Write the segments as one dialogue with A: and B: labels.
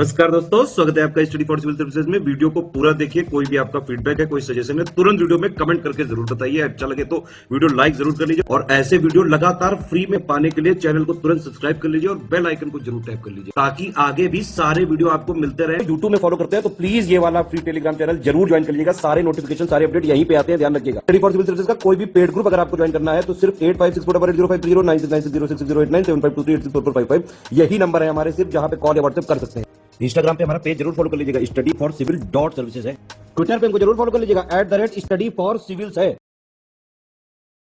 A: नमस्कार दोस्तों, स्वागत है आपका स्टडी फॉर सिविल सर्विसेज में। वीडियो को पूरा देखिए। कोई भी आपका फीडबैक है, कोई सजेशन है, तुरंत वीडियो में कमेंट करके जरूर बताइए। अच्छा लगे तो वीडियो लाइक जरूर कर लीजिए और ऐसे वीडियो लगातार फ्री में पाने के लिए चैनल को तुरंत सब्सक्राइब कर लीजिए और बेल आइकन को जरूर टैप कर लीजिए ताकि आगे भी सारे वीडियो आपको मिलते रहे। यूट्यूब में फॉलो करते हैं तो प्लीज ये वाला फ्री टेलीग्राम चैनल जरूर ज्वाइन कर लीजिएगा। सारे नोटिफिकेशन, सारे अपडेट यहीं पे आते हैं, ध्यान रखिएगा। स्टडी फॉर सिविल सर्विसेज का कोई भी पेड ग्रुप अगर आपको ज्वाइन करना है तो सिर्फ 85648053096960608974386445 यही नंबर है हमारे, सिर्फ जहां पे कॉल या व्हाट्सएप कर सकते हैं। इंस्टाग्राम पे हमारा पेज जरूर फॉलो कर लीजिएगा, स्टडी फॉर सिविल .सर्विसेज है। ट्विटर पे हमको जरूर फॉलो कर लीजिएगा, @स्टडी फॉर सिविल्स है।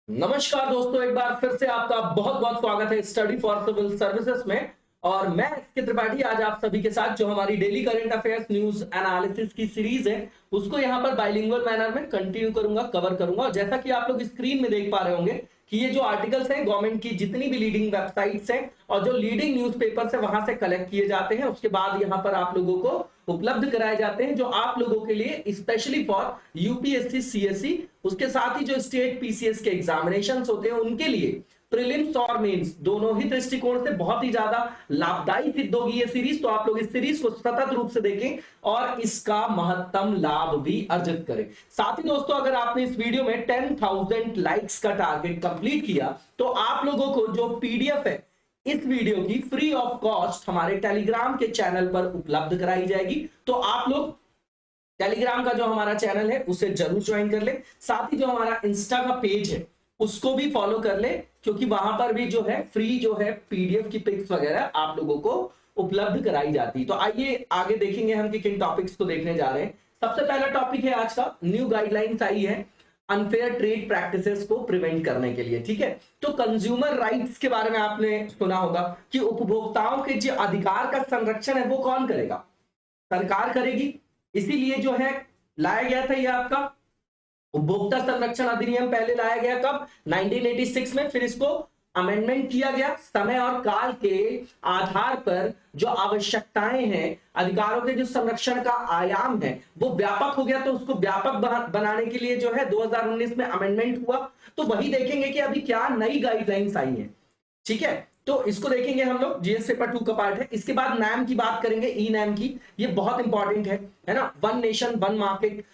B: नमस्कार दोस्तों, एक बार फिर से आपका बहुत बहुत स्वागत है स्टडी फॉर सिविल सर्विसेज में। और मैं एसके त्रिपाठी आज आप सभी के साथ जो हमारी daily current affairs news analysis की सीरीज है उसको यहाँ पर बाइलिंगुअल मैनर में कंटिन्यू करूंगा, कवर करूंगा। और जैसा कि आप लोग स्क्रीन में देख पा रहे होंगे कि ये जो आर्टिकल्स हैं गवर्नमेंट की जितनी भी लीडिंग वेबसाइट्स हैं और जो लीडिंग न्यूज़पेपर्स है वहां से कलेक्ट किए जाते हैं, उसके बाद यहाँ पर आप लोगों को उपलब्ध कराए जाते हैं जो आप लोगों के लिए स्पेशली फॉर यूपीएससी सीएससी, उसके साथ ही जो स्टेट पीसीएस के एग्जामिनेशंस होते हैं उनके लिए प्रीलिम्स और मेंस दोनों ही दृष्टिकोण से बहुत ही ज्यादा लाभदायी सिद्ध होगी ये सीरीज। तो आप लोग इस सीरीज को सतत रूप से देखें और इसका महत्तम लाभ भी अर्जित करें। साथ ही दोस्तों, अगर आपने इस वीडियो में 10,000 लाइक्स का टारगेट कंप्लीट किया तो आप लोगों को जो पीडीएफ है इस वीडियो की फ्री ऑफ कॉस्ट हमारे टेलीग्राम के चैनल पर उपलब्ध कराई जाएगी। तो आप लोग टेलीग्राम का जो हमारा चैनल है उसे जरूर ज्वाइन कर ले। साथ ही जो हमारा इंस्टा का पेज है उसको भी फॉलो कर ले, क्योंकि वहां पर भी जो है फ्री जो है पीडीएफ की पिक्स वगैरह आप लोगों को उपलब्ध कराई जाती। तो आइए आगे देखेंगे हम कि किन टॉपिक्स को देखने जा रहे हैं। सबसे पहला टॉपिक है आज का, न्यू गाइडलाइंस आई है अनफेयर ट्रेड प्रैक्टिसेस को प्रिवेंट करने के लिए। ठीक है, तो कंज्यूमर राइट्स के बारे में आपने सुना होगा कि उपभोक्ताओं के जो अधिकार का संरक्षण है वो कौन करेगा? सरकार करेगी। इसीलिए जो है लाया गया था ये आपका उपभोक्ता संरक्षण अधिनियम। पहले लाया गया कब? 1986 में। फिर इसको अमेंडमेंट किया गया। समय और काल के आधार पर जो आवश्यकताएं हैं, अधिकारों के जो संरक्षण का आयाम है वो व्यापक हो गया, तो उसको व्यापक बनाने के लिए जो है 2019 में अमेंडमेंट हुआ। तो वही देखेंगे कि अभी क्या नई गाइडलाइंस आई हैं। ठीक है, तो इसको देखेंगे हम लोग, जीएस पेपर 2 का पार्ट है। इसके बाद नैम की बात करेंगे, ई नैम की। ये बहुत इंपॉर्टेंट है ना, वन नेशन वन मार्केट।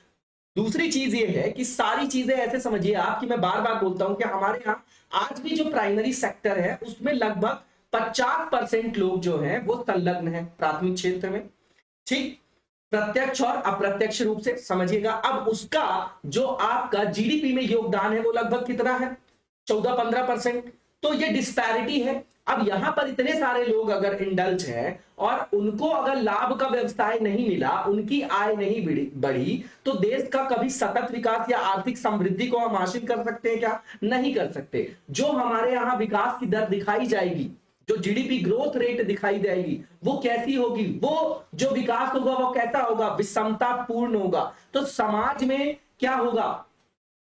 B: दूसरी चीज ये है कि सारी चीजें ऐसे समझिए आप कि मैं बार बार बोलता हूं कि हमारे यहाँ आज भी जो प्राइमरी सेक्टर है उसमें लगभग 50% लोग जो हैं वो संलग्न है प्राथमिक क्षेत्र में। ठीक, प्रत्यक्ष और अप्रत्यक्ष रूप से समझिएगा। अब उसका जो आपका जीडीपी में योगदान है वो लगभग कितना है? 14-15%। तो ये डिस्पैरिटी है। अब यहां पर इतने सारे लोग अगर इंडल्ज हैं और उनको अगर लाभ का व्यवसाय नहीं मिला, उनकी आय नहीं बढ़ी, तो देश का कभी सतत विकास या आर्थिक समृद्धि को हम हासिल कर सकते हैं क्या? नहीं कर सकते। जो हमारे यहाँ विकास की दर दिखाई जाएगी, जो जीडीपी ग्रोथ रेट दिखाई देगी, वो कैसी होगी? वो जो विकास होगा वो कैसा होगा? विषमता पूर्ण होगा। तो समाज में क्या होगा?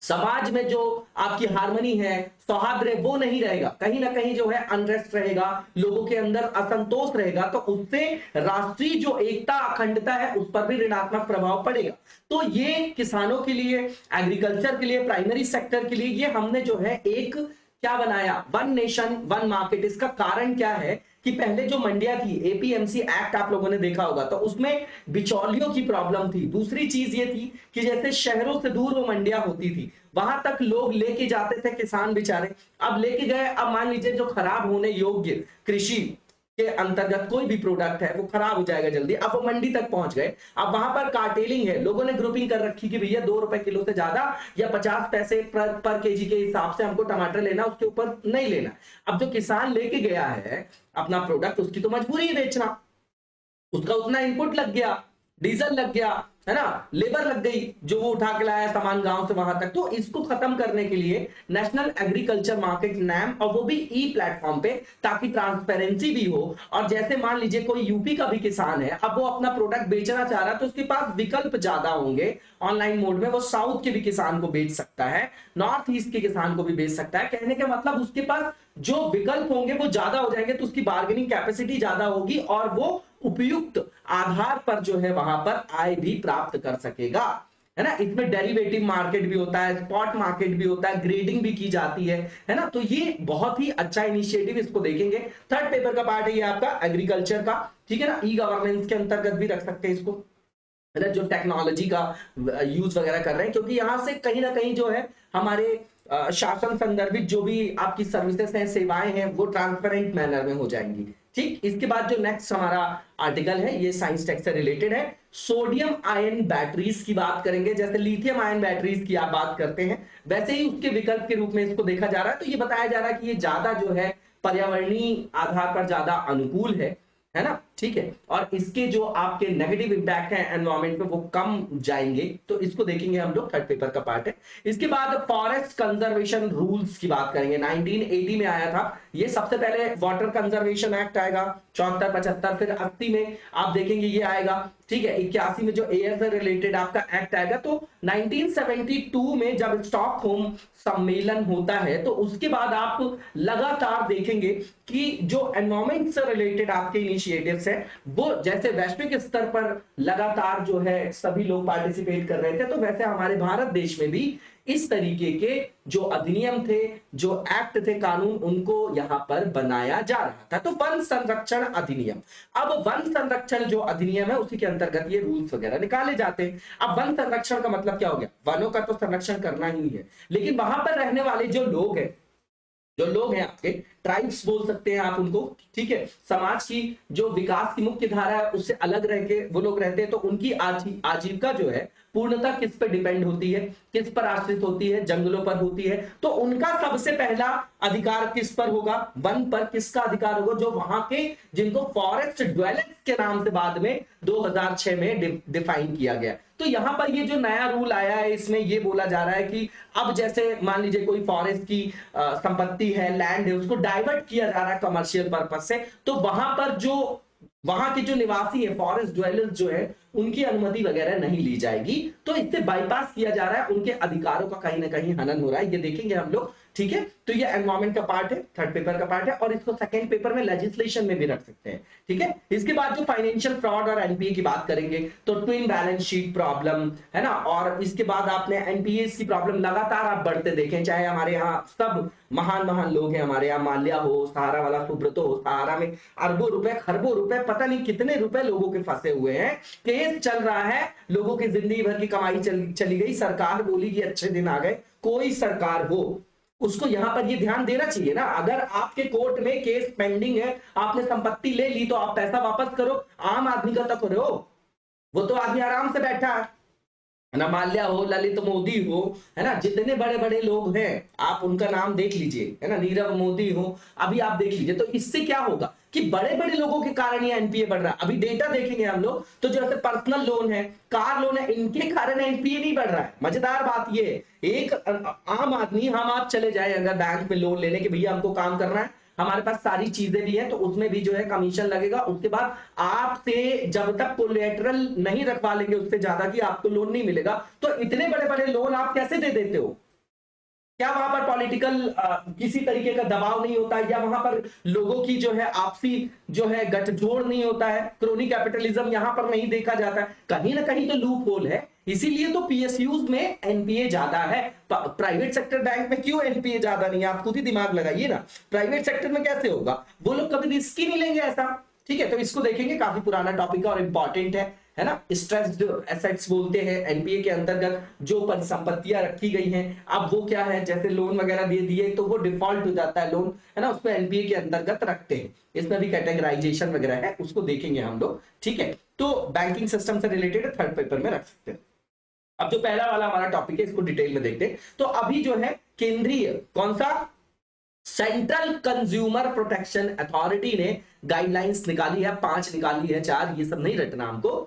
B: समाज में जो आपकी हार्मनी है, सौहार्द है, वो नहीं रहेगा। कहीं ना कहीं जो है अनरेस्ट रहेगा, लोगों के अंदर असंतोष रहेगा, तो उससे राष्ट्रीय जो एकता अखंडता है उस पर भी ऋणात्मक प्रभाव पड़ेगा। तो ये किसानों के लिए, एग्रीकल्चर के लिए, प्राइमरी सेक्टर के लिए ये हमने जो है एक क्या बनाया? One nation one market. इसका कारण क्या है कि पहले जो मंडियां थी, एपीएमसी एक्ट आप लोगों ने देखा होगा, तो उसमें बिचौलियों की प्रॉब्लम थी। दूसरी चीज ये थी कि जैसे शहरों से दूर वो मंडियां होती थी, वहां तक लोग लेके जाते थे, किसान बेचारे। अब लेके गए, अब मान लीजिए जो खराब होने योग्य कृषि के अंतर्गत कोई भी प्रोडक्ट है वो खराब हो जाएगा जल्दी। अब वो मंडी तक पहुंच गए, अब वहां पर कार्टेलिंग है, लोगों ने ग्रुपिंग कर रखी कि भैया 2 रुपए किलो से ज्यादा या 50 पैसे पर केजी के हिसाब से हमको टमाटर लेना, उसके ऊपर नहीं लेना। अब जो किसान लेके गया है अपना प्रोडक्ट, उसकी तो मजबूरी है बेचना, उसका उतना इनपुट लग गया, डीजल लग गया, है ना, लेबर लग गई, जो वो उठा के लाया सामान गांव से वहां तक। तो इसको खत्म करने के लिए नेशनल एग्रीकल्चर मार्केट नैम, और वो भी ई प्लेटफॉर्म पे, ताकि ट्रांसपेरेंसी भी हो। और जैसे मान लीजिए कोई यूपी का भी किसान है, अब वो अपना प्रोडक्ट बेचना चाह रहा है, तो उसके पास विकल्प ज्यादा होंगे ऑनलाइन मोड में। वो साउथ के भी किसान को बेच सकता है, नॉर्थ ईस्ट के किसान को भी बेच सकता है। कहने का मतलब उसके पास जो विकल्प होंगे वो ज्यादा हो जाएंगे, तो उसकी बार्गेनिंग कैपेसिटी ज्यादा होगी और वो उपयुक्त आधार पर जो है वहां पर आय भी प्राप्त कर सकेगा, है ना। इसमें डेरिवेटिव मार्केट भी होता है, स्पॉट मार्केट भी होता है, ग्रेडिंग भी की जाती है ना। तो ये बहुत ही अच्छा इनिशिएटिव, इसको देखेंगे। थर्ड पेपर का पार्ट है ये आपका एग्रीकल्चर का। ठीक है ना, ई गवर्नेंस के अंतर्गत भी रख सकते हैं इसको, है ना, जो टेक्नोलॉजी का यूज वगैरह कर रहे हैं, क्योंकि यहां से कहीं ना कहीं जो है हमारे शासन संदर्भित जो भी आपकी सर्विसेज हैं, सेवाएं हैं, वो ट्रांसपेरेंट मैनर में हो जाएंगी। ठीक, इसके बाद जो नेक्स्ट हमारा आर्टिकल है ये साइंस टेक से रिलेटेड है। सोडियम आयन बैटरीज की बात करेंगे, जैसे लिथियम आयन बैटरीज की आप बात करते हैं वैसे ही उसके विकल्प के रूप में इसको देखा जा रहा है। तो ये बताया जा रहा है कि ये ज्यादा जो है पर्यावरणीय आधार पर ज्यादा अनुकूल है ना, ठीक है, और इसके जो आपके नेगेटिव इंपैक्ट है एनवायरमेंट पे वो कम जाएंगे। तो इसको देखेंगे हम लोग, थर्ड पेपर का पार्ट है। इसके बाद फॉरेस्ट कंजर्वेशन रूल्स की बात करेंगे, 1980 में आया था ये। सबसे पहले वाटर कंजर्वेशन एक्ट आएगा 74, 75, फिर 80 में आप देखेंगे ये आएगा, ठीक है। 81 में जो एयर से रिलेटेड आपका एक्ट आएगा। तो 1972 में जब स्टॉकहोम सम्मेलन होता है तो उसके बाद आप लगातार देखेंगे कि जो एनवायरमेंट से रिलेटेड आपके इनिशिएटिव्स हैं वो जैसे वैश्विक स्तर पर लगातार जो है सभी लोग पार्टिसिपेट कर रहे थे, तो वैसे हमारे भारत देश में भी इस तरीके के जो अधिनियम थे, जो एक्ट थे, कानून, उनको यहां पर बनाया जा रहा था। तो वन संरक्षण अधिनियम, अब वन संरक्षण जो अधिनियम है उसी के अंतर्गत ये रूल्स वगैरह निकाले जाते हैं। अब वन संरक्षण का मतलब क्या हो गया, वनों का तो संरक्षण करना ही है, लेकिन वहां पर रहने वाले जो लोग हैं आपके ट्राइब्स बोल सकते हैं आप उनको, ठीक है, समाज की जो विकास की मुख्य धारा है उससे अलग रह के वो लोग रहते हैं। तो उनकी आजीविका जो है पूर्णतः किस पर डिपेंड होती है, किस पर आश्रित होती है, जंगलों पर होती है। तो उनका सबसे पहला अधिकार किस पर होगा, वन पर किसका अधिकार होगा, जो वहां के जिनको फॉरेस्ट ड्वेलर्स के नाम से बाद में 2006 में डिफाइन किया गया। तो यहां पर ये जो नया रूल आया है इसमें ये बोला जा रहा है कि अब जैसे मान लीजिए कोई फॉरेस्ट की संपत्ति है, लैंड है, उसको डाइवर्ट किया जा रहा है कमर्शियल पर्पस से, तो वहां के जो निवासी है, फॉरेस्ट ड्वेलर्स जो है, उनकी अनुमति वगैरह नहीं ली जाएगी। तो इससे बाईपास किया जा रहा है, उनके अधिकारों का कहीं ना कहीं हनन हो रहा है, ये देखेंगे हम लोग, ठीक है। तो ये एनवायरमेंट का पार्ट है, थर्ड पेपर का पार्ट है, और इसको सेकंड पेपर में लेजिस्लेशन में भी रख सकते हैं, ठीक है। इसके बाद जो फाइनेंशियल फ्रॉड और एनपीए की बात करेंगे तो ट्विन बैलेंस शीट प्रॉब्लम, है ना, और इसके बाद आपने एनपीए की प्रॉब्लम लगातार आप बढ़ते देखें, चाहे हमारे यहाँ सब महान लोग हैं, हमारे यहाँ माल्या हो, सहारा वाला सुब्रतो हो, सहारा में अरबों रुपए, खरबों रुपए, पता नहीं कितने रुपए लोगों के फंसे हुए हैं, केस चल रहा है, लोगों की जिंदगी भर की कमाई चली गई, सरकार बोली कि अच्छे दिन आ गए। कोई सरकार हो उसको यहां पर ये ध्यान देना चाहिए ना, अगर आपके कोर्ट में केस पेंडिंग है, आपने संपत्ति ले ली तो आप पैसा वापस करो। आम आदमी का तो करो, वो तो आदमी आराम से बैठा है ना, माल्या हो, ललित मोदी हो, है ना, जितने बड़े बड़े लोग हैं आप उनका नाम देख लीजिए, है ना, नीरव मोदी हो, अभी आप देख लीजिए। तो इससे क्या होगा कि बड़े बड़े लोगों के कारण ये एनपीए बढ़ रहा है। अभी डेटा देखेंगे हम लोग तो जैसे पर्सनल लोन है, कार लोन है, इनके कारण एनपीए नहीं बढ़ रहा है। मजेदार बात ये है, एक आम आदमी, हम आप चले जाए अगर बैंक में लोन लेने के, भैया हमको काम करना है, हमारे पास सारी चीजें भी हैं, तो उसमें भी जो है कमीशन लगेगा। उसके बाद आपसे जब तक कोलेटरल नहीं रखवा लेंगे उससे ज्यादा की आपको लोन नहीं मिलेगा। तो इतने बड़े बड़े लोन आप कैसे दे देते हो? क्या वहां पर पॉलिटिकल किसी तरीके का दबाव नहीं होता, या वहां पर लोगों की जो है आपसी जो है गठजोड़ नहीं होता है, क्रोनी कैपिटलिज्म यहां पर नहीं देखा जाता है, कहीं ना कहीं तो लूप होल है। इसीलिए तो पीएसयूज में एनपीए ज्यादा है। प्राइवेट सेक्टर बैंक में क्यों एनपीए ज्यादा नहीं है? आप खुद ही दिमाग लगाइए ना, प्राइवेट सेक्टर में कैसे होगा? वो लोग कभी रिस्क ही नहीं लेंगे ऐसा, ठीक है। तो इसको देखेंगे, काफी पुराना टॉपिक है और इंपॉर्टेंट है ना। स्ट्रेस्ड एसेट्स बोलते हैं एनपीए के अंतर्गत जो परिसंपत्तियां रखी गई हैं, अब वो क्या है, जैसे लोन वगैरह दे दिए तो वो डिफॉल्ट हो जाता है लोन, है ना, उसको एनपीए के अंतर्गत रखते हैं। इसमें भी कैटेगराइजेशन वगैरह है, उसको देखेंगे हम लोग, ठीक है। तो बैंकिंग सिस्टम से रिलेटेड थर्ड पेपर में रख सकते हैं। अब जो पहला वाला हमारा टॉपिक है इसको डिटेल में देखते हैं। तो अभी जो है केंद्रीय कौन सा, सेंट्रल कंज्यूमर प्रोटेक्शन अथॉरिटी ने गाइडलाइंस निकाली है, 5 निकाली है, 4, ये सब नहीं रटना हमको,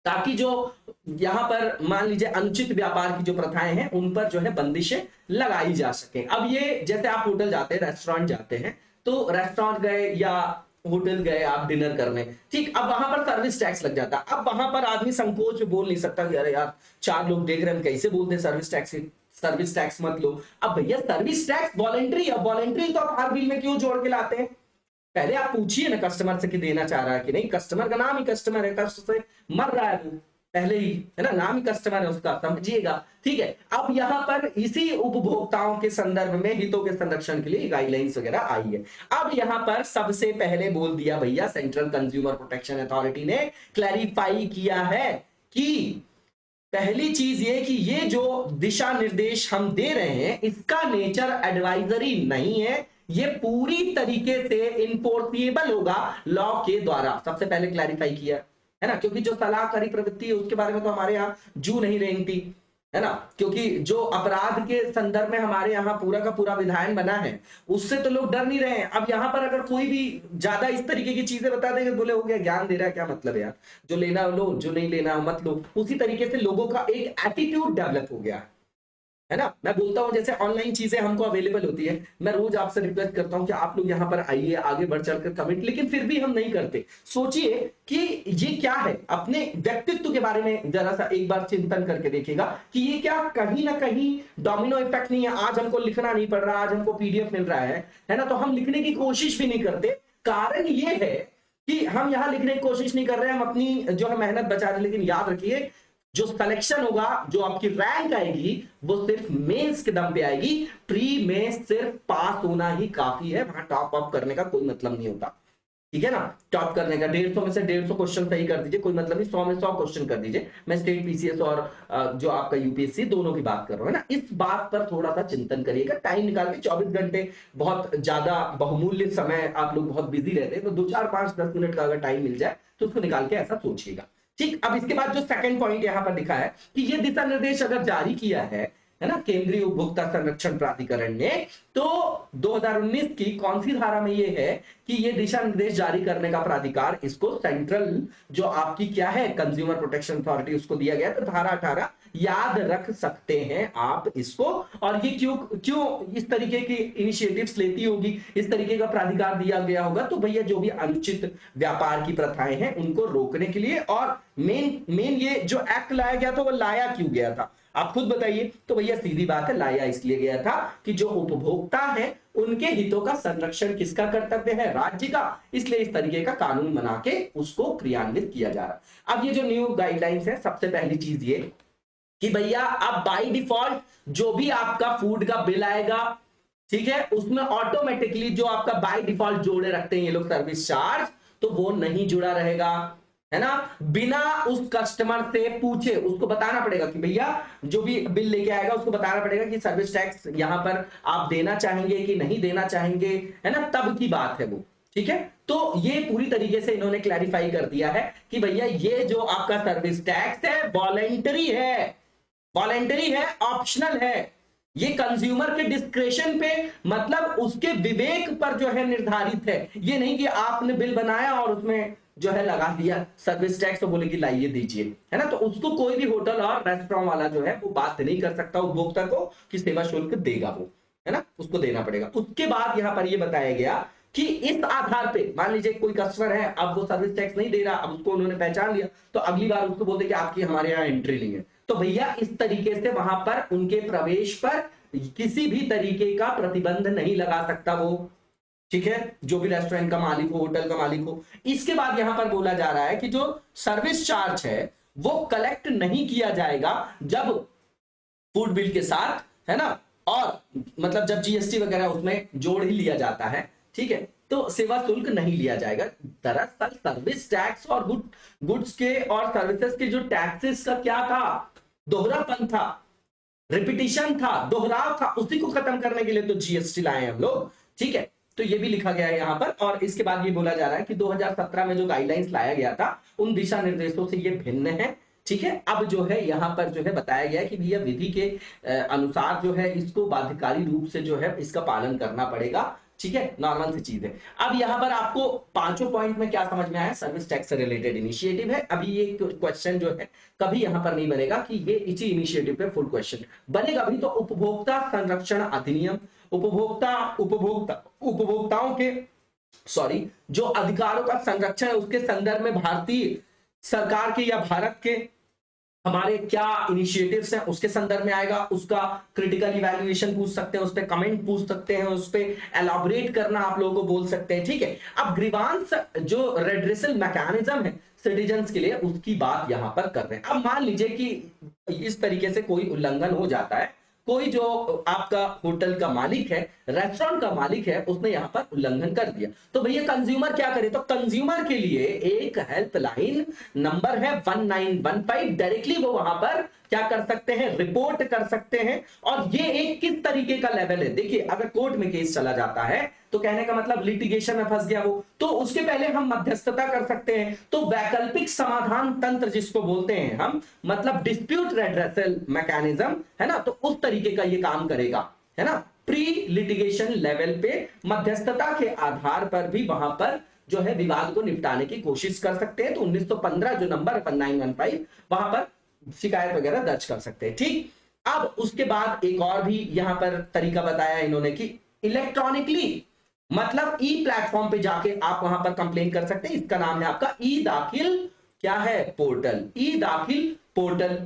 B: ताकि जो यहां पर मान लीजिए अनुचित व्यापार की जो प्रथाएं हैं उन पर जो है बंदिशें लगाई जा सके। अब ये जैसे आप होटल जाते हैं, रेस्टोरेंट जाते हैं, तो रेस्टोरेंट गए या होटल गए आप डिनर करने, ठीक, अब वहां पर सर्विस टैक्स लग जाता है। अब वहां पर आदमी संकोच में बोल नहीं सकता कि अरे यार 4 लोग देख रहे हैं, कैसे बोलते हैं सर्विस टैक्स मत लो। अब भैया सर्विस टैक्स वॉलेंट्री है, वॉलेंट्री तो आप हर बिल में क्यों जोड़ के लाते हैं? पहले आप पूछिए ना कस्टमर से कि देना चाह रहा है कि नहीं। कस्टमर का नाम ही कस्टमर है, कष्ट से मर रहा है वो, पहले ही, है ना, नाम ही कस्टमर है उसका, समझिएगा। ठीक है, अब यहाँ पर इसी उपभोक्ताओं के संदर्भ में हितों के संरक्षण के लिए गाइडलाइंस वगैरह आई है। अब यहाँ पर सबसे पहले बोल दिया भैया, सेंट्रल कंज्यूमर प्रोटेक्शन अथॉरिटी ने क्लैरिफाई किया है कि पहली चीज ये कि ये जो दिशा निर्देश हम दे रहे हैं इसका नेचर एडवाइजरी नहीं है, ये पूरी तरीके से इन्फोर्सिएबल होगा लॉ के द्वारा। सबसे पहले क्लैरिफाई किया है ना, क्योंकि जो सलाहकारी प्रवृत्ति है उसके बारे में तो हमारे यहाँ जू नहीं रेंगती, है ना, क्योंकि जो अपराध के संदर्भ में हमारे यहाँ पूरा का पूरा विधान बना है उससे तो लोग डर नहीं रहे हैं। अब यहाँ पर अगर कोई भी ज्यादा इस तरीके की चीजें बता देंगे, बोले हो गया ज्ञान दे रहा है, क्या मतलब है यार, जो लेना लो, जो नहीं लेना मत लो। उसी तरीके से लोगों का एक एटीट्यूड डेवलप हो गया है ना। मैं बोलता हूं जैसे ऑनलाइन चीजें हमको अवेलेबल होती है, मैं रोज आपसे रिक्वेस्ट करता हूं कि आप लोग यहां पर आइए, आगे बढ़ चढ़कर कमेंट, लेकिन फिर भी हम नहीं करते। सोचिए कि ये क्या है, अपने व्यक्तित्व के बारे में जरा सा एक बार चिंतन करके देखिएगा कि ये क्या कहीं ना कहीं डोमिनो इफेक्ट नहीं है। आज हमको लिखना नहीं पड़ रहा, आज हमको पीडीएफ मिल रहा है ना, तो हम लिखने की कोशिश भी नहीं करते। कारण ये है कि हम यहां लिखने की कोशिश नहीं कर रहे, हम अपनी जो है मेहनत बचा रहे। लेकिन याद रखिए, जो सिलेक्शन होगा, जो आपकी रैंक आएगी, वो सिर्फ मेंस के दम पे आएगी। प्री में सिर्फ पास होना ही काफी है, वहां टॉप अप करने का कोई मतलब नहीं होता। ठीक है ना, टॉप करने का 150 में से 150 क्वेश्चन सही कर दीजिए, कोई मतलब नहीं, 100 में 100 क्वेश्चन कर दीजिए। मैं स्टेट पीसीएस और जो आपका यूपीएससी दोनों की बात कर रहा हूं, है ना। इस बात पर थोड़ा सा चिंतन करिएगा, टाइम निकाल के। 24 घंटे बहुत ज्यादा बहुमूल्य समय, आप लोग बहुत बिजी रहते हैं, तो 2 4 5 10 मिनट का अगर टाइम मिल जाए तो उसको निकाल के ऐसा सोचिएगा। ठीक, अब इसके बाद जो सेकंड पॉइंट यहां पर लिखा है कि ये दिशा निर्देश अगर जारी किया है ना, केंद्रीय उपभोक्ता संरक्षण प्राधिकरण ने, तो 2019 की कौन सी धारा में ये है कि ये दिशा निर्देश जारी करने का प्राधिकार इसको सेंट्रल जो आपकी क्या है कंज्यूमर प्रोटेक्शन अथॉरिटी, उसको दिया गया। तो धारा 18 याद रख सकते हैं आप इसको। और ये क्यों इस तरीके की इनिशिएटिव्स लेती होगी, इस तरीके का प्राधिकार दिया गया होगा, तो भैया जो भी अनुचित व्यापार की प्रथाएं हैं उनको रोकने के लिए। और मेन ये जो एक्ट लाया गया था वो लाया क्यों गया था, आप खुद बताइए। तो भैया सीधी बात है, लाया इसलिए गया था कि जो उपभोक्ता है उनके हितों का संरक्षण किसका कर्तव्य है, राज्य का। इसलिए इस तरीके का कानून बना के उसको क्रियान्वित किया जा रहा। अब ये जो न्यू गाइडलाइंस है, सबसे पहली चीज ये कि भैया अब बाय डिफॉल्ट जो भी आपका फूड का बिल आएगा, ठीक है, उसमें ऑटोमेटिकली जो आपका बाय डिफॉल्ट जोड़े रखते हैं ये लोग सर्विस चार्ज, तो वो नहीं जुड़ा रहेगा, है ना। बिना उस कस्टमर से पूछे उसको बताना पड़ेगा कि भैया जो भी बिल लेके आएगा उसको बताना पड़ेगा कि सर्विस टैक्स यहां पर आप देना चाहेंगे कि नहीं देना चाहेंगे, है ना, तब की बात है वो। ठीक है, तो ये पूरी तरीके से इन्होंने क्लैरिफाई कर दिया है कि भैया ये जो आपका सर्विस टैक्स है वॉलेंटरी है, वॉलेंटरी है, ऑप्शनल है। ये कंज्यूमर के डिस्क्रेशन पे, मतलब उसके विवेक पर जो है निर्धारित है। ये नहीं कि आपने बिल बनाया और उसमें जो है लगा दिया सर्विस टैक्स, तो बोले कि लाइए दीजिए, है ना। तो उसको कोई भी होटल और रेस्टोरेंट वाला जो है वो बाध्य नहीं कर सकता उपभोक्ता को कि सेवा शुल्क देगा वो, है ना, उसको देना पड़ेगा। उसके बाद यहां पर ये बताया गया कि इस आधार पे मान लीजिए कोई कस्टमर है, अब वो सर्विस टैक्स नहीं दे रहा, अब उसको उन्होंने पहचान लिया, तो अगली बार उसको बोलते कि आपकी हमारे यहाँ एंट्री नहीं है। तो भैया इस तरीके से वहां पर उनके प्रवेश पर किसी भी तरीके का प्रतिबंध नहीं लगा सकता वो, ठीक है, जो भी रेस्टोरेंट का मालिक हो, होटल का मालिक हो। इसके बाद यहां पर बोला जा रहा है कि जो सर्विस चार्ज है वो कलेक्ट नहीं किया जाएगा जब फूड बिल के साथ, है ना, और मतलब जब जीएसटी वगैरह उसमें जोड़ ही लिया जाता है, ठीक है, तो सेवा शुल्क नहीं लिया जाएगा। दरअसल सर्विस टैक्स और गुड्स के और सर्विसेज के जो टैक्सेस का क्या था, दोहरापन था, रिपीटिशन था, दोहराव था, उसी को खत्म करने के लिए तो जीएसटी लाए हम लोग। ठीक है, तो ये भी लिखा गया है यहां पर। और इसके बाद ये बोला जा रहा है कि 2017 में जो गाइडलाइंस लाया गया था उन दिशा निर्देशों से ये भिन्न है। ठीक है, अब जो है यहां पर जो है बताया गया है कि भैया विधि के अनुसार जो है इसको बाध्यकारी रूप से जो है इसका पालन करना पड़ेगा। ठीक है, नॉर्मल सी चीज है। अब यहां पर आपको पांचों पॉइंट में क्या समझ में आया, सर्विस टैक्स से रिलेटेड इनिशिएटिव है। अभी ये क्वेश्चन जो है कभी यहां पर नहीं बनेगा कि ये इसी इनिशिएटिव पे फुल क्वेश्चन बनेगा। अभी तो उपभोक्ता संरक्षण अधिनियम, उपभोक्ताओं के जो अधिकारों का संरक्षण है उसके संदर्भ में भारतीय सरकार के या भारत के हमारे क्या इनिशिएटिव्स हैं उसके संदर्भ में आएगा, उसका क्रिटिकल इवैल्यूएशन पूछ सकते हैं, उस पर कमेंट पूछ सकते हैं, उस पर एलाबोरेट करना आप लोगों को बोल सकते हैं, ठीक है। अब ग्रीवांस जो रेड्रेसल मैकेनिज्म है सिटीजन्स के लिए, उसकी बात यहां पर कर रहे हैं। अब मान लीजिए कि इस तरीके से कोई उल्लंघन हो जाता है, कोई जो आपका होटल का मालिक है, रेस्टोरेंट का मालिक है, उसने यहां पर उल्लंघन कर दिया, तो भैया कंज्यूमर क्या करे? तो कंज्यूमर के लिए एक हेल्पलाइन नंबर है 1915, डायरेक्टली वो वहां पर क्या कर सकते हैं? रिपोर्ट कर सकते हैं। और ये एक किस तरीके का लेवल है? देखिए, अगर कोर्ट में केस चला जाता है तो कहने का मतलब लिटिगेशन में फंस गया वो, तो उसके पहले हम मध्यस्थता कर सकते हैं। तो वैकल्पिक समाधान तंत्र जिसको बोलते हैं हम, मतलब डिस्प्यूट रेड्रेसल मैकेनिज्म, है ना, तो उस तरीके का ये काम करेगा, है ना। प्री लिटिगेशन लेवल पे मध्यस्थता के आधार पर भी वहां पर जो है विवाद को निपटाने की कोशिश कर सकते हैं। तो 1915 जो नंबर 1915, वहां पर शिकायत वगैरह दर्ज कर सकते हैं, ठीक। अब उसके बाद एक और भी यहां पर तरीका बताया इन्होंने कि इलेक्ट्रॉनिकली, मतलब ई प्लेटफॉर्म पे जाके आप वहां पर कंप्लेन कर सकते हैं। इसका नाम है आपका ई दाखिल, क्या है? पोर्टल, ई दाखिल पोर्टल,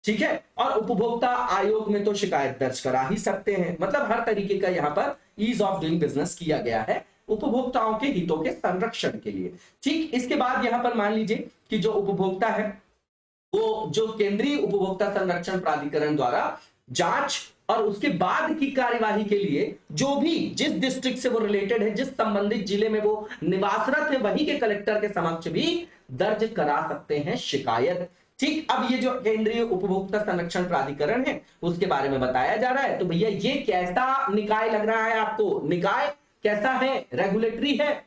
B: ठीक है। और उपभोक्ता आयोग में तो शिकायत दर्ज करा ही सकते हैं। मतलब हर तरीके का यहां पर ईज ऑफ डूइंग बिजनेस किया गया है उपभोक्ताओं के हितों के संरक्षण के लिए, ठीक। इसके बाद यहां पर मान लीजिए कि जो उपभोक्ता है वो जो केंद्रीय उपभोक्ता संरक्षण प्राधिकरण द्वारा जांच और उसके बाद की कार्यवाही के लिए जो भी जिस डिस्ट्रिक्ट से वो रिलेटेड है, जिस संबंधित जिले में वो निवासरत है, वही के कलेक्टर के समक्ष भी दर्ज करा सकते हैं शिकायत, ठीक। अब ये जो केंद्रीय उपभोक्ता संरक्षण प्राधिकरण है उसके बारे में बताया जा रहा है। तो भैया ये कैसा निकाय लग रहा है आपको? निकाय कैसा है? रेगुलेटरी है,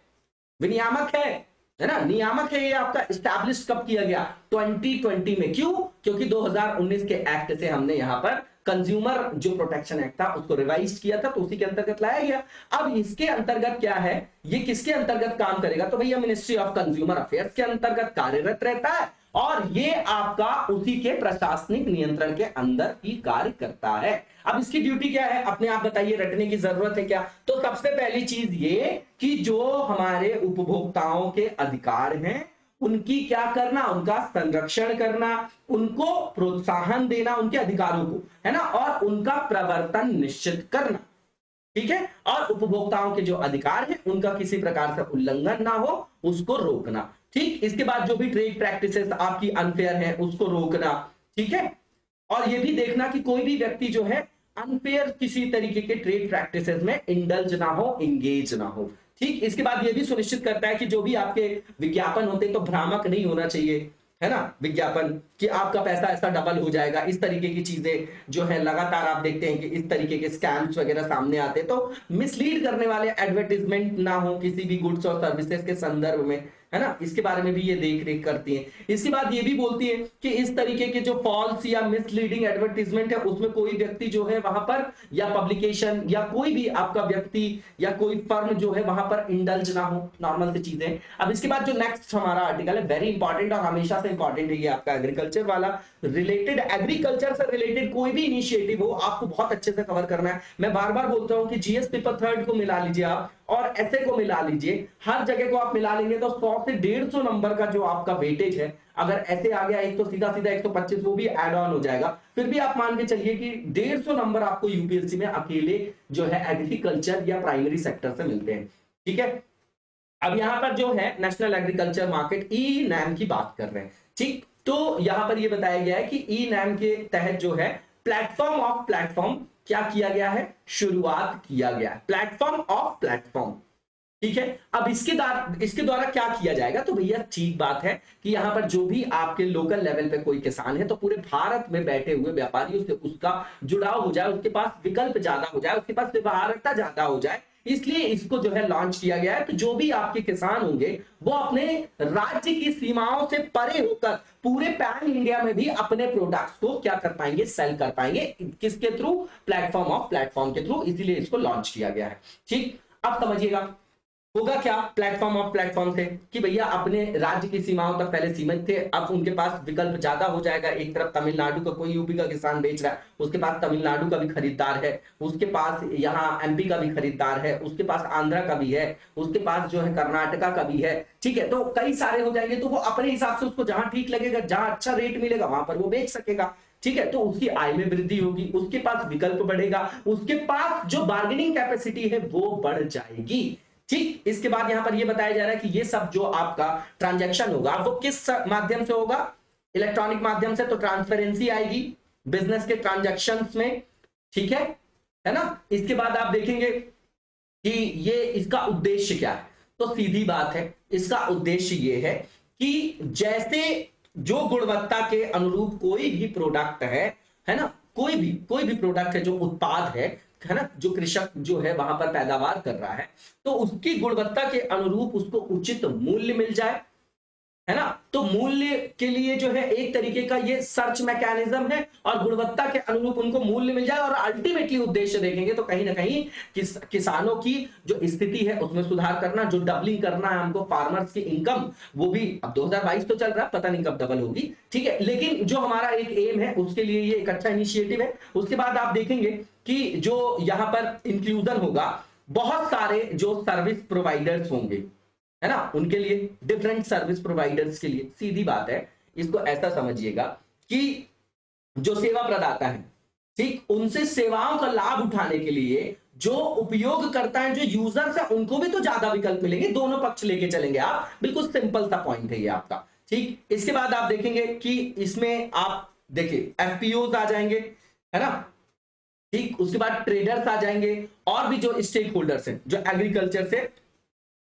B: विनियामक है ना, नियामक है। ये आपका एस्टैब्लिश कब किया गया? 2020 में। क्यों? क्योंकि 2019 के एक्ट से हमने यहां पर कंज्यूमर जो प्रोटेक्शन एक्ट था उसको रिवाइज किया था, तो उसी के अंतर्गत लाया गया। अब इसके अंतर्गत क्या है, ये किसके अंतर्गत काम करेगा? तो भैया मिनिस्ट्री ऑफ कंज्यूमर अफेयर्स के अंतर्गत कार्यरत रहता है और ये आपका उसी के प्रशासनिक नियंत्रण के अंदर ही कार्य करता है। अब इसकी ड्यूटी क्या है? अपने आप बताइए, रटने की जरूरत है क्या? तो सबसे पहली चीज ये कि जो हमारे उपभोक्ताओं के अधिकार हैं उनकी क्या करना? उनका संरक्षण करना, उनको प्रोत्साहन देना, उनके अधिकारों को, है ना, और उनका प्रवर्तन निश्चित करना, ठीक है। और उपभोक्ताओं के जो अधिकार है उनका किसी प्रकार से उल्लंघन ना हो, उसको रोकना, ठीक। इसके बाद जो भी ट्रेड प्रैक्टिसेस आपकी अनफेयर है उसको रोकना, ठीक है। और ये भी देखना कि कोई भी व्यक्ति जो है अनफेयर किसी तरीके के ट्रेड प्रैक्टिसेस में इंडल्ज ना हो, इंगेज ना हो, ठीक। इसके बाद ये भी सुनिश्चित करता है कि जो भी आपके विज्ञापन होते हैं तो भ्रामक नहीं होना चाहिए, है ना, विज्ञापन कि आपका पैसा ऐसा डबल हो जाएगा, इस तरीके की चीजें जो है लगातार आप देखते हैं कि इस तरीके के स्कैम्स वगैरह सामने आते हैं। तो मिसलीड करने वाले एडवर्टीजमेंट ना हो किसी भी गुड्स और सर्विसेज के संदर्भ में, है ना, इसके बारे में भी ये देख रेख करती है। इसके बाद ये भी बोलती है कि इस तरीके के जो फॉल्स या मिसलीडिंग एडवर्टीजमेंट है उसमें कोई व्यक्ति जो है वहां पर, या पब्लिकेशन या कोई भी आपका व्यक्ति या कोई फर्म जो है वहां पर इंडल्ज ना हो, नॉर्मल सी चीजें। अब इसके बाद जो नेक्स्ट हमारा आर्टिकल है वेरी इंपॉर्टेंट और हमेशा से इंपॉर्टेंट है, ये आपका एग्रीकल्चर वाला, रिलेटेड एग्रीकल्चर से रिलेटेड कोई भी इनिशिएटिव हो आपको बहुत अच्छे से कवर करना है। मैं बार बार बोलता हूं कि जीएस पेपर थर्ड को मिला लीजिए आप और ऐसे को मिला लीजिए, हर जगह को आप मिला लेंगे तो 100 से 150 नंबर का जो आपका वेटेज है, अगर ऐसे आ गया एक तो सीधा सीधा 125 वो भी एड ऑन हो जाएगा। फिर भी आप मान के चलिए कि 150 नंबर आपको यूपीएससी में अकेले जो है एग्रीकल्चर या प्राइमरी सेक्टर से मिलते हैं, ठीक है। अब यहां पर जो है national agriculture market e NAM की बात कर रहे हैं, ठीक। तो यहां पर ये बताया गया है कि ई नैम के तहत जो है प्लेटफॉर्म ऑफ प्लेटफॉर्म क्या किया गया है? शुरुआत किया गया है, प्लेटफॉर्म ऑफ प्लेटफॉर्म, ठीक है। अब इसके द्वारा क्या किया जाएगा? तो भैया ठीक बात है कि यहां पर जो भी आपके लोकल लेवल पे कोई किसान है तो पूरे भारत में बैठे हुए व्यापारियों से उसका जुड़ाव हो जाए, उसके पास विकल्प ज्यादा हो जाए, उसके पास व्यवहारिकता ज्यादा हो जाए, इसलिए इसको जो है लॉन्च किया गया है। तो जो भी आपके किसान होंगे वो अपने राज्य की सीमाओं से परे होकर पूरे पैन इंडिया में भी अपने प्रोडक्ट्स को क्या कर पाएंगे? सेल कर पाएंगे, किसके थ्रू? प्लेटफॉर्म ऑफ प्लेटफॉर्म के थ्रू, इसीलिए इसको लॉन्च किया गया है, ठीक। अब समझिएगा होगा क्या प्लेटफॉर्म ऑफ प्लेटफॉर्म से कि भैया अपने राज्य की सीमाओं तक पहले सीमित थे, अब उनके पास विकल्प ज्यादा हो जाएगा। एक तरफ तमिलनाडु का कोई यूपी का किसान बेच रहा है, उसके पास तमिलनाडु का भी खरीदार है, उसके पास यहाँ एमपी का भी खरीदार है, उसके पास आंध्रा का भी है, उसके पास जो है कर्नाटका का भी है। ठीक है, तो कई सारे हो जाएंगे, तो वो अपने हिसाब से उसको जहां ठीक लगेगा, जहां अच्छा रेट मिलेगा वहां पर वो बेच सकेगा। ठीक है, तो उसकी आय में वृद्धि होगी, उसके पास विकल्प बढ़ेगा, उसके पास जो बार्गेनिंग कैपेसिटी है वो बढ़ जाएगी। ठीक, इसके बाद यहां पर यह बताया जा रहा है कि ये सब जो आपका ट्रांजैक्शन होगा वो किस माध्यम से होगा, इलेक्ट्रॉनिक माध्यम से, तो ट्रांसपेरेंसी आएगी बिजनेस के ट्रांजैक्शंस में। ठीक है ना। इसके बाद आप देखेंगे कि ये इसका उद्देश्य क्या है, तो सीधी बात है, इसका उद्देश्य ये है कि जैसे जो गुणवत्ता के अनुरूप कोई भी प्रोडक्ट है ना, कोई भी प्रोडक्ट है जो उत्पाद है ना, जो कृषक जो है वहां पर पैदावार कर रहा है, तो उसकी गुणवत्ता के अनुरूप उसको उचित मूल्य मिल जाए, है ना। तो मूल्य के लिए जो है एक तरीके का ये सर्च मैकेनिज्म है, और गुणवत्ता के अनुरूप उनको मूल्य मिल जाए, और अल्टीमेटली उद्देश्य देखेंगे तो कहीं ना कहीं किसानों की जो स्थिति है उसमें सुधार करना, जो डबलिंग करना है हमको फार्मर्स की इनकम, वो भी अब 2022 तो चल रहा है, पता नहीं कब डबल होगी। ठीक है, लेकिन जो हमारा एक एम है उसके लिए ये एक अच्छा इनिशिएटिव है। उसके बाद आप देखेंगे कि जो यहां पर इंक्लूजन होगा, बहुत सारे जो सर्विस प्रोवाइडर्स होंगे, है ना, उनके लिए, डिफरेंट सर्विस प्रोवाइडर्स के लिए, सीधी बात है, इसको ऐसा समझिएगा कि जो सेवा प्रदाता है, ठीक, उनसे सेवाओं का लाभ उठाने के लिए जो उपयोग करता है, जो यूजर्स है, उनको भी तो ज्यादा विकल्प मिलेंगे, दोनों पक्ष लेके चलेंगे आप, बिल्कुल सिंपल सा पॉइंट है ये आपका। ठीक, इसके बाद आप देखेंगे कि इसमें आप देखिए एफपीओ आ जाएंगे, है ना, ठीक, उसके बाद ट्रेडर्स आ जाएंगे, और भी जो स्टेक होल्डर्स हैं जो एग्रीकल्चर से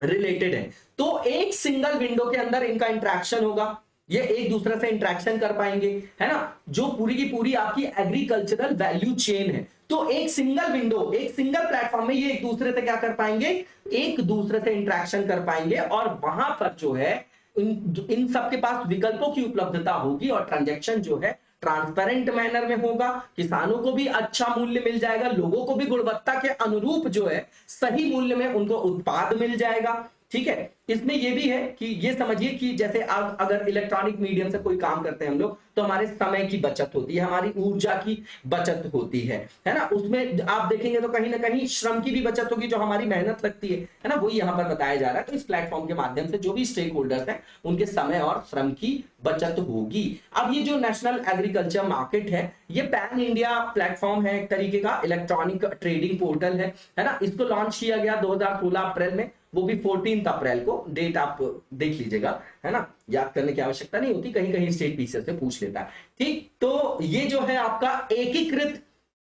B: रिलेटेड है, तो एक सिंगल विंडो के अंदर इनका इंटरेक्शन होगा, ये एक दूसरे से इंटरेक्शन कर पाएंगे, है ना, जो पूरी की पूरी आपकी एग्रीकल्चरल वैल्यू चेन है, तो एक सिंगल विंडो, एक सिंगल प्लेटफॉर्म में ये एक दूसरे से क्या कर पाएंगे, एक दूसरे से इंटरेक्शन कर पाएंगे, और वहां पर जो है इन सबके पास विकल्पों की उपलब्धता होगी, और ट्रांजैक्शन जो है ट्रांसपेरेंट मैनर में होगा, किसानों को भी अच्छा मूल्य मिल जाएगा, लोगों को भी गुणवत्ता के अनुरूप जो है सही मूल्य में उनको उत्पाद मिल जाएगा। ठीक है, इसमें यह भी है कि ये समझिए कि जैसे आप अगर इलेक्ट्रॉनिक मीडियम से कोई काम करते हैं हम लोग, तो हमारे समय की बचत होती है, हमारी ऊर्जा की बचत होती है ना, उसमें आप देखेंगे तो कहीं ना कहीं श्रम की भी बचत होगी, जो हमारी मेहनत लगती है ना, वही यहां पर बताया जा रहा है। तो इस प्लेटफॉर्म के माध्यम से जो भी स्टेक होल्डर्स हैं उनके समय और श्रम की बचत होगी। अब ये जो नेशनल एग्रीकल्चर मार्केट है, ये पैन इंडिया प्लेटफॉर्म है, एक तरीके का इलेक्ट्रॉनिक ट्रेडिंग पोर्टल है ना, इसको लॉन्च किया गया 2016 अप्रैल में, वो भी 14 अप्रैल को, डेट आप देख लीजिएगा, है ना, याद करने की आवश्यकता नहीं होती, कहीं कहीं स्टेट पीसीएस से पूछ लेता है। ठीक, तो ये जो है आपका एकीकृत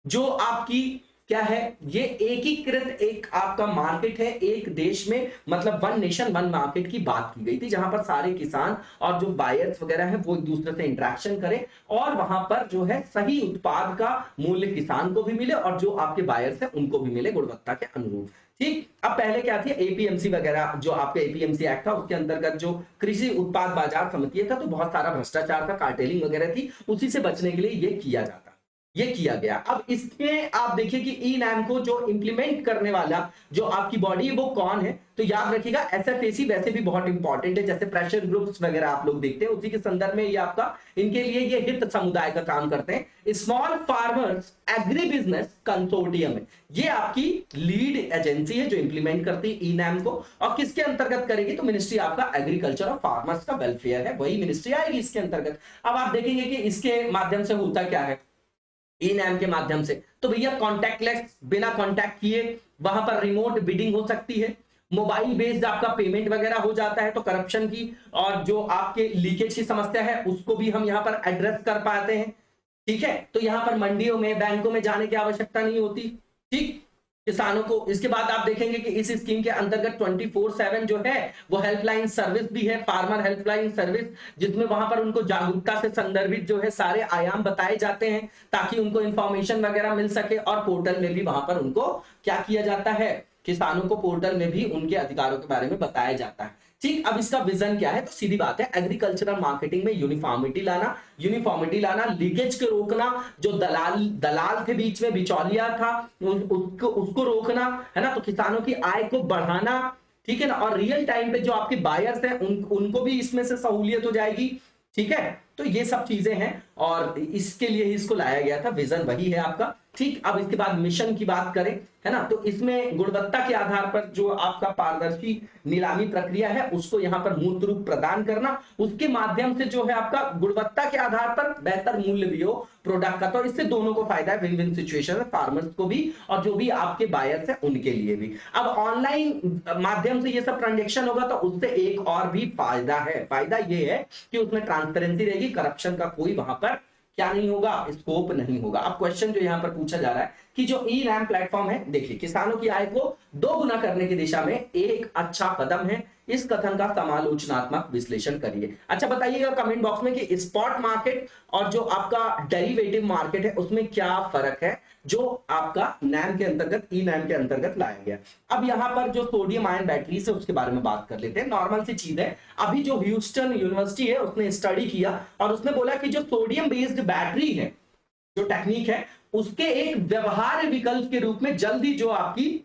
B: जो आपकी क्या है, ये एकीकृत एक आपका मार्केट है, एक देश में, मतलब वन नेशन वन मार्केट की बात की गई थी, जहां पर सारे किसान और जो बायर्स वगैरह है वो एक दूसरे से इंटरेक्शन करें, और वहां पर जो है सही उत्पाद का मूल्य किसान को भी मिले, और जो आपके बायर्स है उनको भी मिले गुणवत्ता के अनुरूप। ठीक, अब पहले क्या थी, एपीएमसी वगैरह, जो आपका एपीएमसी एक्ट था उसके अंतर्गत जो कृषि उत्पाद बाजार समिति था, तो बहुत सारा भ्रष्टाचार था, कार्टेलिंग वगैरह थी, उसी से बचने के लिए ये किया जाता, ये किया गया। अब इसमें आप देखिए कि ई नैम को जो इंप्लीमेंट करने वाला जो आपकी बॉडी है वो कौन है, तो याद रखिएगा एसएफएसी वैसे भी बहुत इंपॉर्टेंट है, जैसे प्रेशर ग्रुप्स वगैरह आप लोग देखते हैं, उसी के संदर्भ में ये आपका, इनके लिए ये हित समुदाय का काम करते हैं। Small farmers agri business consortium है, ये आपकी लीड एजेंसी है जो इंप्लीमेंट करती है ई नैम को, और किसके अंतर्गत करेगी, तो मिनिस्ट्री आपका एग्रीकल्चर और फार्मर्स का वेलफेयर है, वही मिनिस्ट्री आएगी इसके अंतर्गत। अब आप देखेंगे कि इसके माध्यम से होता क्या है, ई नैम के माध्यम से, तो भैया कॉन्टैक्टलेस, बिना कॉन्टैक्ट किए वहां पर रिमोट बिडिंग हो सकती है, मोबाइल बेस्ड आपका पेमेंट वगैरह हो जाता है, तो करप्शन की और जो आपके लीकेज की समस्या है उसको भी हम यहां पर एड्रेस कर पाते हैं। ठीक है, तो यहां पर मंडियों में, बैंकों में जाने की आवश्यकता नहीं होती। ठीक, किसानों को, इसके बाद आप देखेंगे कि इस स्कीम के अंतर्गत 24/7 जो है वो हेल्पलाइन सर्विस भी है, फार्मर हेल्पलाइन सर्विस, जिसमें वहां पर उनको जागरूकता से संदर्भित जो है सारे आयाम बताए जाते हैं, ताकि उनको इंफॉर्मेशन वगैरह मिल सके, और पोर्टल में भी वहां पर उनको क्या किया जाता है, किसानों को पोर्टल में भी उनके अधिकारों के बारे में बताया जाता है। ठीक, अब इसका विजन क्या है, तो सीधी बात है, एग्रीकल्चरल मार्केटिंग में यूनिफॉर्मिटी लाना, लीकेज को रोकना, जो दलाल के बीच में बिचौलिया था उसको रोकना, है ना, तो किसानों की आय को बढ़ाना, ठीक है ना, और रियल टाइम पे जो आपके बायर्स हैं उनको भी इसमें से सहूलियत हो जाएगी, ठीक है। तो ये सब चीजें हैं और इसके लिए ही इसको लाया गया था, विजन वही है आपका, ठीक। अब इसके बाद मिशन की बात करें, है ना, तो इसमें गुणवत्ता के आधार पर जो आपका पारदर्शी नीलामी प्रक्रिया है उसको यहाँ पर मूर्त रूप प्रदान करना, उसके माध्यम से जो है आपका गुणवत्ता के आधार पर बेहतर मूल्य भी हो प्रोडक्ट का। तो इससे दोनों को फायदा है, विन विन सिचुएशन है, फार्मर्स को भी और जो भी आपके बायर्स है उनके लिए भी। अब ऑनलाइन माध्यम से ये सब ट्रांजेक्शन होगा तो उससे एक और भी फायदा है, फायदा ये है कि उसमें ट्रांसपेरेंसी रहेगी, करप्शन का कोई वहां पर क्या नहीं होगा, स्कोप नहीं होगा। अब क्वेश्चन जो यहां पर पूछा जा रहा है कि जो ई नैम प्लेटफॉर्म है, देखिए किसानों की आय को 2 गुना करने की दिशा में एक अच्छा कदम है, इस कथन का समालोचनात्मक विश्लेषण करिए। अच्छा बताइएगा कमेंट बॉक्स में कि स्पॉट मार्केट और जो आपका डेरिवेटिव मार्केट है उसमें क्या फर्क है जो आपका नैम के अंतर्गत, ई नैम के अंतर्गत लाया गया। अब यहां पर जो सोडियम आयन बैटरीज है उसके बारे में बात कर लेते हैं। नॉर्मल सी चीज है, अभी जो ह्यूस्टन यूनिवर्सिटी है उसने स्टडी किया और उसने बोला कि जो सोडियम बेस्ड बैटरी है, जो टेक्निक है, उसके एक व्यवहार्य विकल्प के रूप में जल्दी जो आपकी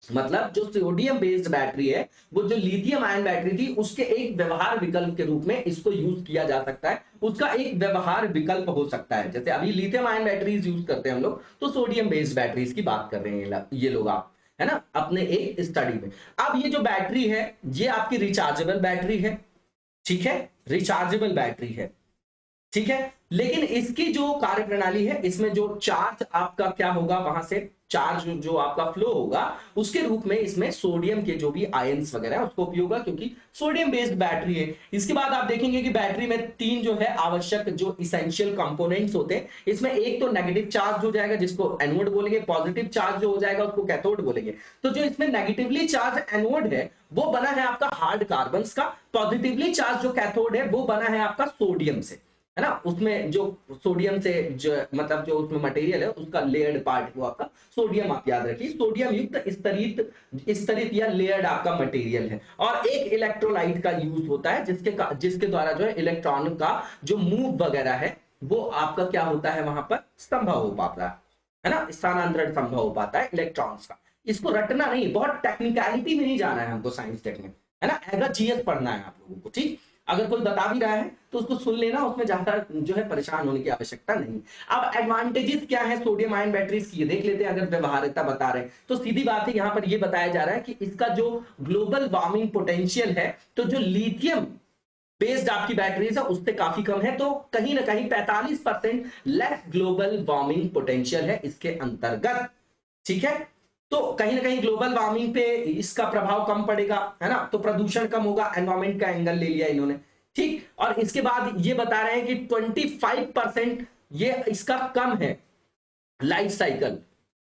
B: मतलब जो सोडियम बेस्ड बैटरी है वो जो लिथियम आयन बैटरी थी उसके एक व्यवहार विकल्प के रूप में इसको यूज किया जा सकता है, उसका एक व्यवहार विकल्प हो सकता है। जैसे अभी लिथियम आयन बैटरीज यूज करते हैं हम लोग, तो सोडियम बेस्ड बैटरीज की बात कर रहे हैं ये लोग, आप है ना, अपने एक स्टडी में। अब ये जो बैटरी है ये आपकी रिचार्जेबल बैटरी है, ठीक है, रिचार्जेबल बैटरी है, ठीक है। लेकिन इसकी जो कार्यप्रणाली है, इसमें जो चार्ज आपका क्या होगा, वहां से चार्ज जो आपका फ्लो होगा उसके रूप में इसमें सोडियम के जो भी आयंस वगैरह है उसको उपयोग होगा, क्योंकि सोडियम बेस्ड बैटरी है। इसके बाद आप देखेंगे कि बैटरी में 3 जो है आवश्यक जो इसेंशियल कंपोनेंट्स होते हैं, इसमें एक तो नेगेटिव चार्ज हो जाएगा जिसको एनोड बोलेंगे, पॉजिटिव चार्ज जो हो जाएगा उसको कैथोड बोलेंगे। तो जो इसमें नेगेटिवली चार्ज एनोड है वो बना है आपका हार्ड कार्बन का, पॉजिटिवली चार्ज जो कैथोड है वो बना है आपका सोडियम से, है ना। उसमें जो सोडियम से जो मतलब जो उसमें मटेरियल है उसका लेयर्ड पार्ट वो आपका सोडियम, आप याद रखिए सोडियम युक्त स्तरित या लेयर्ड आपका मटेरियल है। और एक इलेक्ट्रोलाइट का यूज होता है जिसके द्वारा जो है इलेक्ट्रॉन का जो मूव वगैरह है वो आपका क्या होता है, वहां पर संभव हो पाता है ना, स्थानांतरण संभव हो पाता है इलेक्ट्रॉन्स का। इसको रटना नहीं, बहुत टेक्निकलिटी में नहीं जाना है हमको, साइंस टेक्निक है ना, एज अ जीएस पढ़ना है आप लोगों को, ठीक। अगर कोई बता भी रहा है तो उसको सुन लेना, उसमें ज्यादा जो है परेशान होने की आवश्यकता नहीं। अब एडवांटेजेस क्या है सोडियम आयन बैटरीज की, देख लेते हैं। अगर व्यवहार्यता बता रहे हैं तो सीधी बात है, यहाँ पर ये बताया जा रहा है कि इसका जो ग्लोबल वार्मिंग पोटेंशियल है तो जो लिथियम बेस्ड आपकी बैटरीज है उससे काफी कम है, तो कहीं ना कहीं 45% लेस ग्लोबल वार्मिंग पोटेंशियल है इसके अंतर्गत, ठीक है। तो कहीं ना कहीं ग्लोबल वार्मिंग पे इसका प्रभाव कम पड़ेगा, है ना, तो प्रदूषण कम होगा, एनवायरमेंट का एंगल ले लिया इन्होंने, ठीक। और इसके बाद ये बता रहे हैं कि 25% ये इसका कम है लाइफ साइकिल,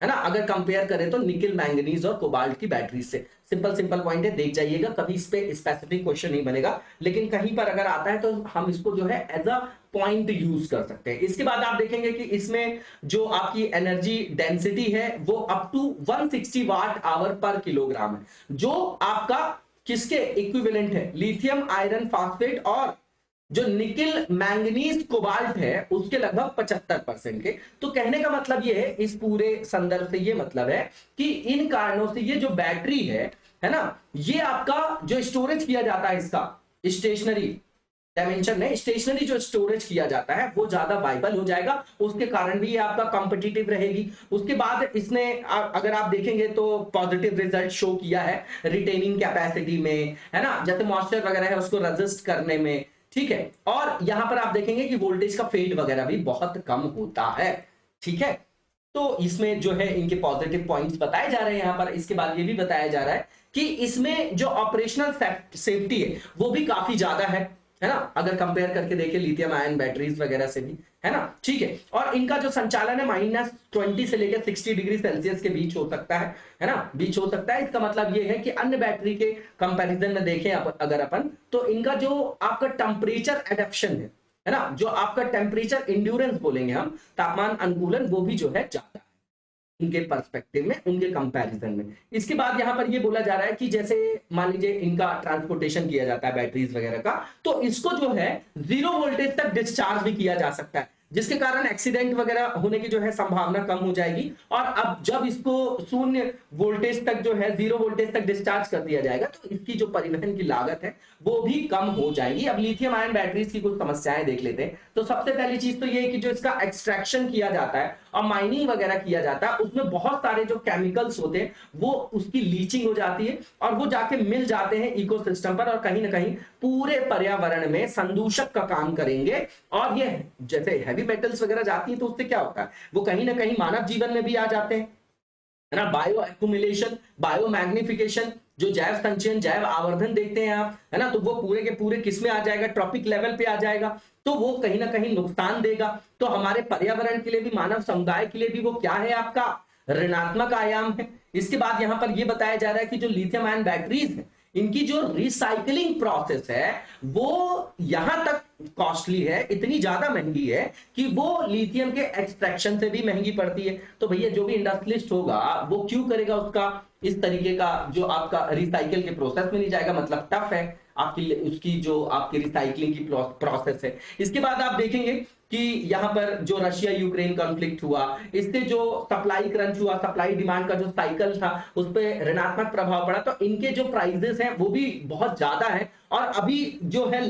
B: है ना, अगर कंपेयर करें तो निकल मैंगनीज और कोबाल्ट की बैटरी से। सिंपल पॉइंट है, देख जाइएगा, कभी इस पे स्पेसिफिक क्वेश्चन नहीं बनेगा, लेकिन कहीं पर अगर आता है तो हम इसको जो है एज अ पॉइंट यूज कर सकते हैं। इसके बाद आप देखेंगे कि इसमें जो आपकी एनर्जी डेंसिटी है वो अप टू 160 वाट आवर पर किलोग्राम है, जो आपका किसके इक्विवेलेंट है, लिथियम आयरन फास्फेट और जो निकिल मैंगनीज कोबाल्ट है उसके लगभग 75% के। तो कहने का मतलब ये है, इस पूरे संदर्भ से ये मतलब है कि इन कारणों से ये जो बैटरी है ना, ये आपका जो स्टोरेज किया जाता है, इसका स्टेशनरी डायमेंशन में स्टेशनरी जो स्टोरेज किया जाता है वो ज्यादा वाइबल हो जाएगा, उसके कारण भी ये आपका कॉम्पिटिटिव रहेगी। उसके बाद इसने अगर आप देखेंगे तो पॉजिटिव रिजल्ट शो किया है रिटेनिंग कैपेसिटी में, है ना, जैसे मॉइस्चर वगैरह है उसको रेजिस्ट करने में, ठीक है। और यहां पर आप देखेंगे कि वोल्टेज का फेड वगैरह भी बहुत कम होता है, ठीक है। तो इसमें जो है इनके पॉजिटिव पॉइंट्स बताए जा रहे हैं यहां पर। इसके बाद ये भी बताया जा रहा है कि इसमें जो ऑपरेशनल सेफ्टी है वो भी काफी ज्यादा है ना, अगर कंपेयर करके देखें लिथियम आयन बैटरीज वगैरह से भी, है ना, ठीक है। और इनका जो संचालन है -20 से लेकर 60 डिग्री सेल्सियस के बीच हो सकता है ना, बीच हो सकता है। इसका मतलब ये है कि अन्य बैटरी के कंपैरिजन में देखें अगर अपन, तो इनका जो आपका टेम्परेचर एडेप्शन है ना, जो आपका टेम्परेचर इंड्योरेंस बोलेंगे हम, तापमान अनुकूलन, वो भी जो है ज्यादा है उनके पर्सपेक्टिव में, उनके कंपैरिजन में। इसके बाद यहां पर ये बोला जा रहा है कि जैसे मान लीजिए इनका ट्रांसपोर्टेशन किया जाता है बैटरीज वगैरह का, तो इसको जो है 0 वोल्टेज तक डिस्चार्ज भी किया जा सकता है। जिसके कारण एक्सीडेंट वगैरह होने की जो है संभावना कम हो जाएगी। और अब जब इसको 0 वोल्टेज तक जो है 0 वोल्टेज तक डिस्चार्ज कर दिया जाएगा तो इसकी जो परिवहन की लागत है वो भी कम हो जाएगी। अब लिथियम आयन बैटरीज की कुछ समस्याएं देख लेते हैं। तो सबसे पहली चीज तो ये है कि जो इसका एक्सट्रैक्शन किया जाता है और माइनिंग वगैरह किया जाता है उसमें बहुत सारे जो केमिकल्स होते हैं वो उसकी लीचिंग हो जाती है और वो जाके मिल जाते हैं इकोसिस्टम पर और कहीं ना कहीं पूरे पर्यावरण में संदूषक का काम करेंगे। और ये जैसे हैवी मेटल्स वगैरह जाती है तो उससे क्या होता है, वो कहीं ना कहीं मानव जीवन में भी आ जाते हैं, है ना। बायो एक्यूमुलेशन, बायो मैग्निफिकेशन, जो जैव संचयन, जैव आवर्धन देखते हैं आप, है ना, तो वो पूरे के पूरे किसमें आ जाएगा, ट्रॉपिक लेवल पे आ जाएगा। तो वो कहीं ना कहीं नुकसान देगा। तो हमारे पर्यावरण के लिए भी, मानव समुदाय के लिए भी वो क्या है, आपका ऋणात्मक आयाम है। इसके बाद यहां पर ये बताया जा रहा है कि जो लिथियम आयन बैटरीज है इनकी जो रिसाइकलिंग प्रोसेस है वो यहां तक कॉस्टली है, इतनी ज्यादा महंगी है कि वो लिथियम के एक्सट्रैक्शन से भी महंगी पड़ती है। तो भैया जो भी इंडस्ट्रियलिस्ट होगा वो क्यों करेगा उसका इस तरीके का जो आपका रिसाइकल के प्रोसेस में नहीं जाएगा, मतलब टफ है आपकी उसकी जो आपकी रिसाइकलिंग की प्रोसेस है। इसके बाद आप देखेंगे कि यहां पर जो रशिया यूक्रेन कॉन्फ्लिक्ट हुआ इससे जो सप्लाई क्रंच हुआ, सप्लाई डिमांड का जो साइकिल था उस पर ऋणात्मक प्रभाव पड़ा। तो इनके जो प्राइसेस हैं वो भी बहुत ज्यादा है और अभी जो है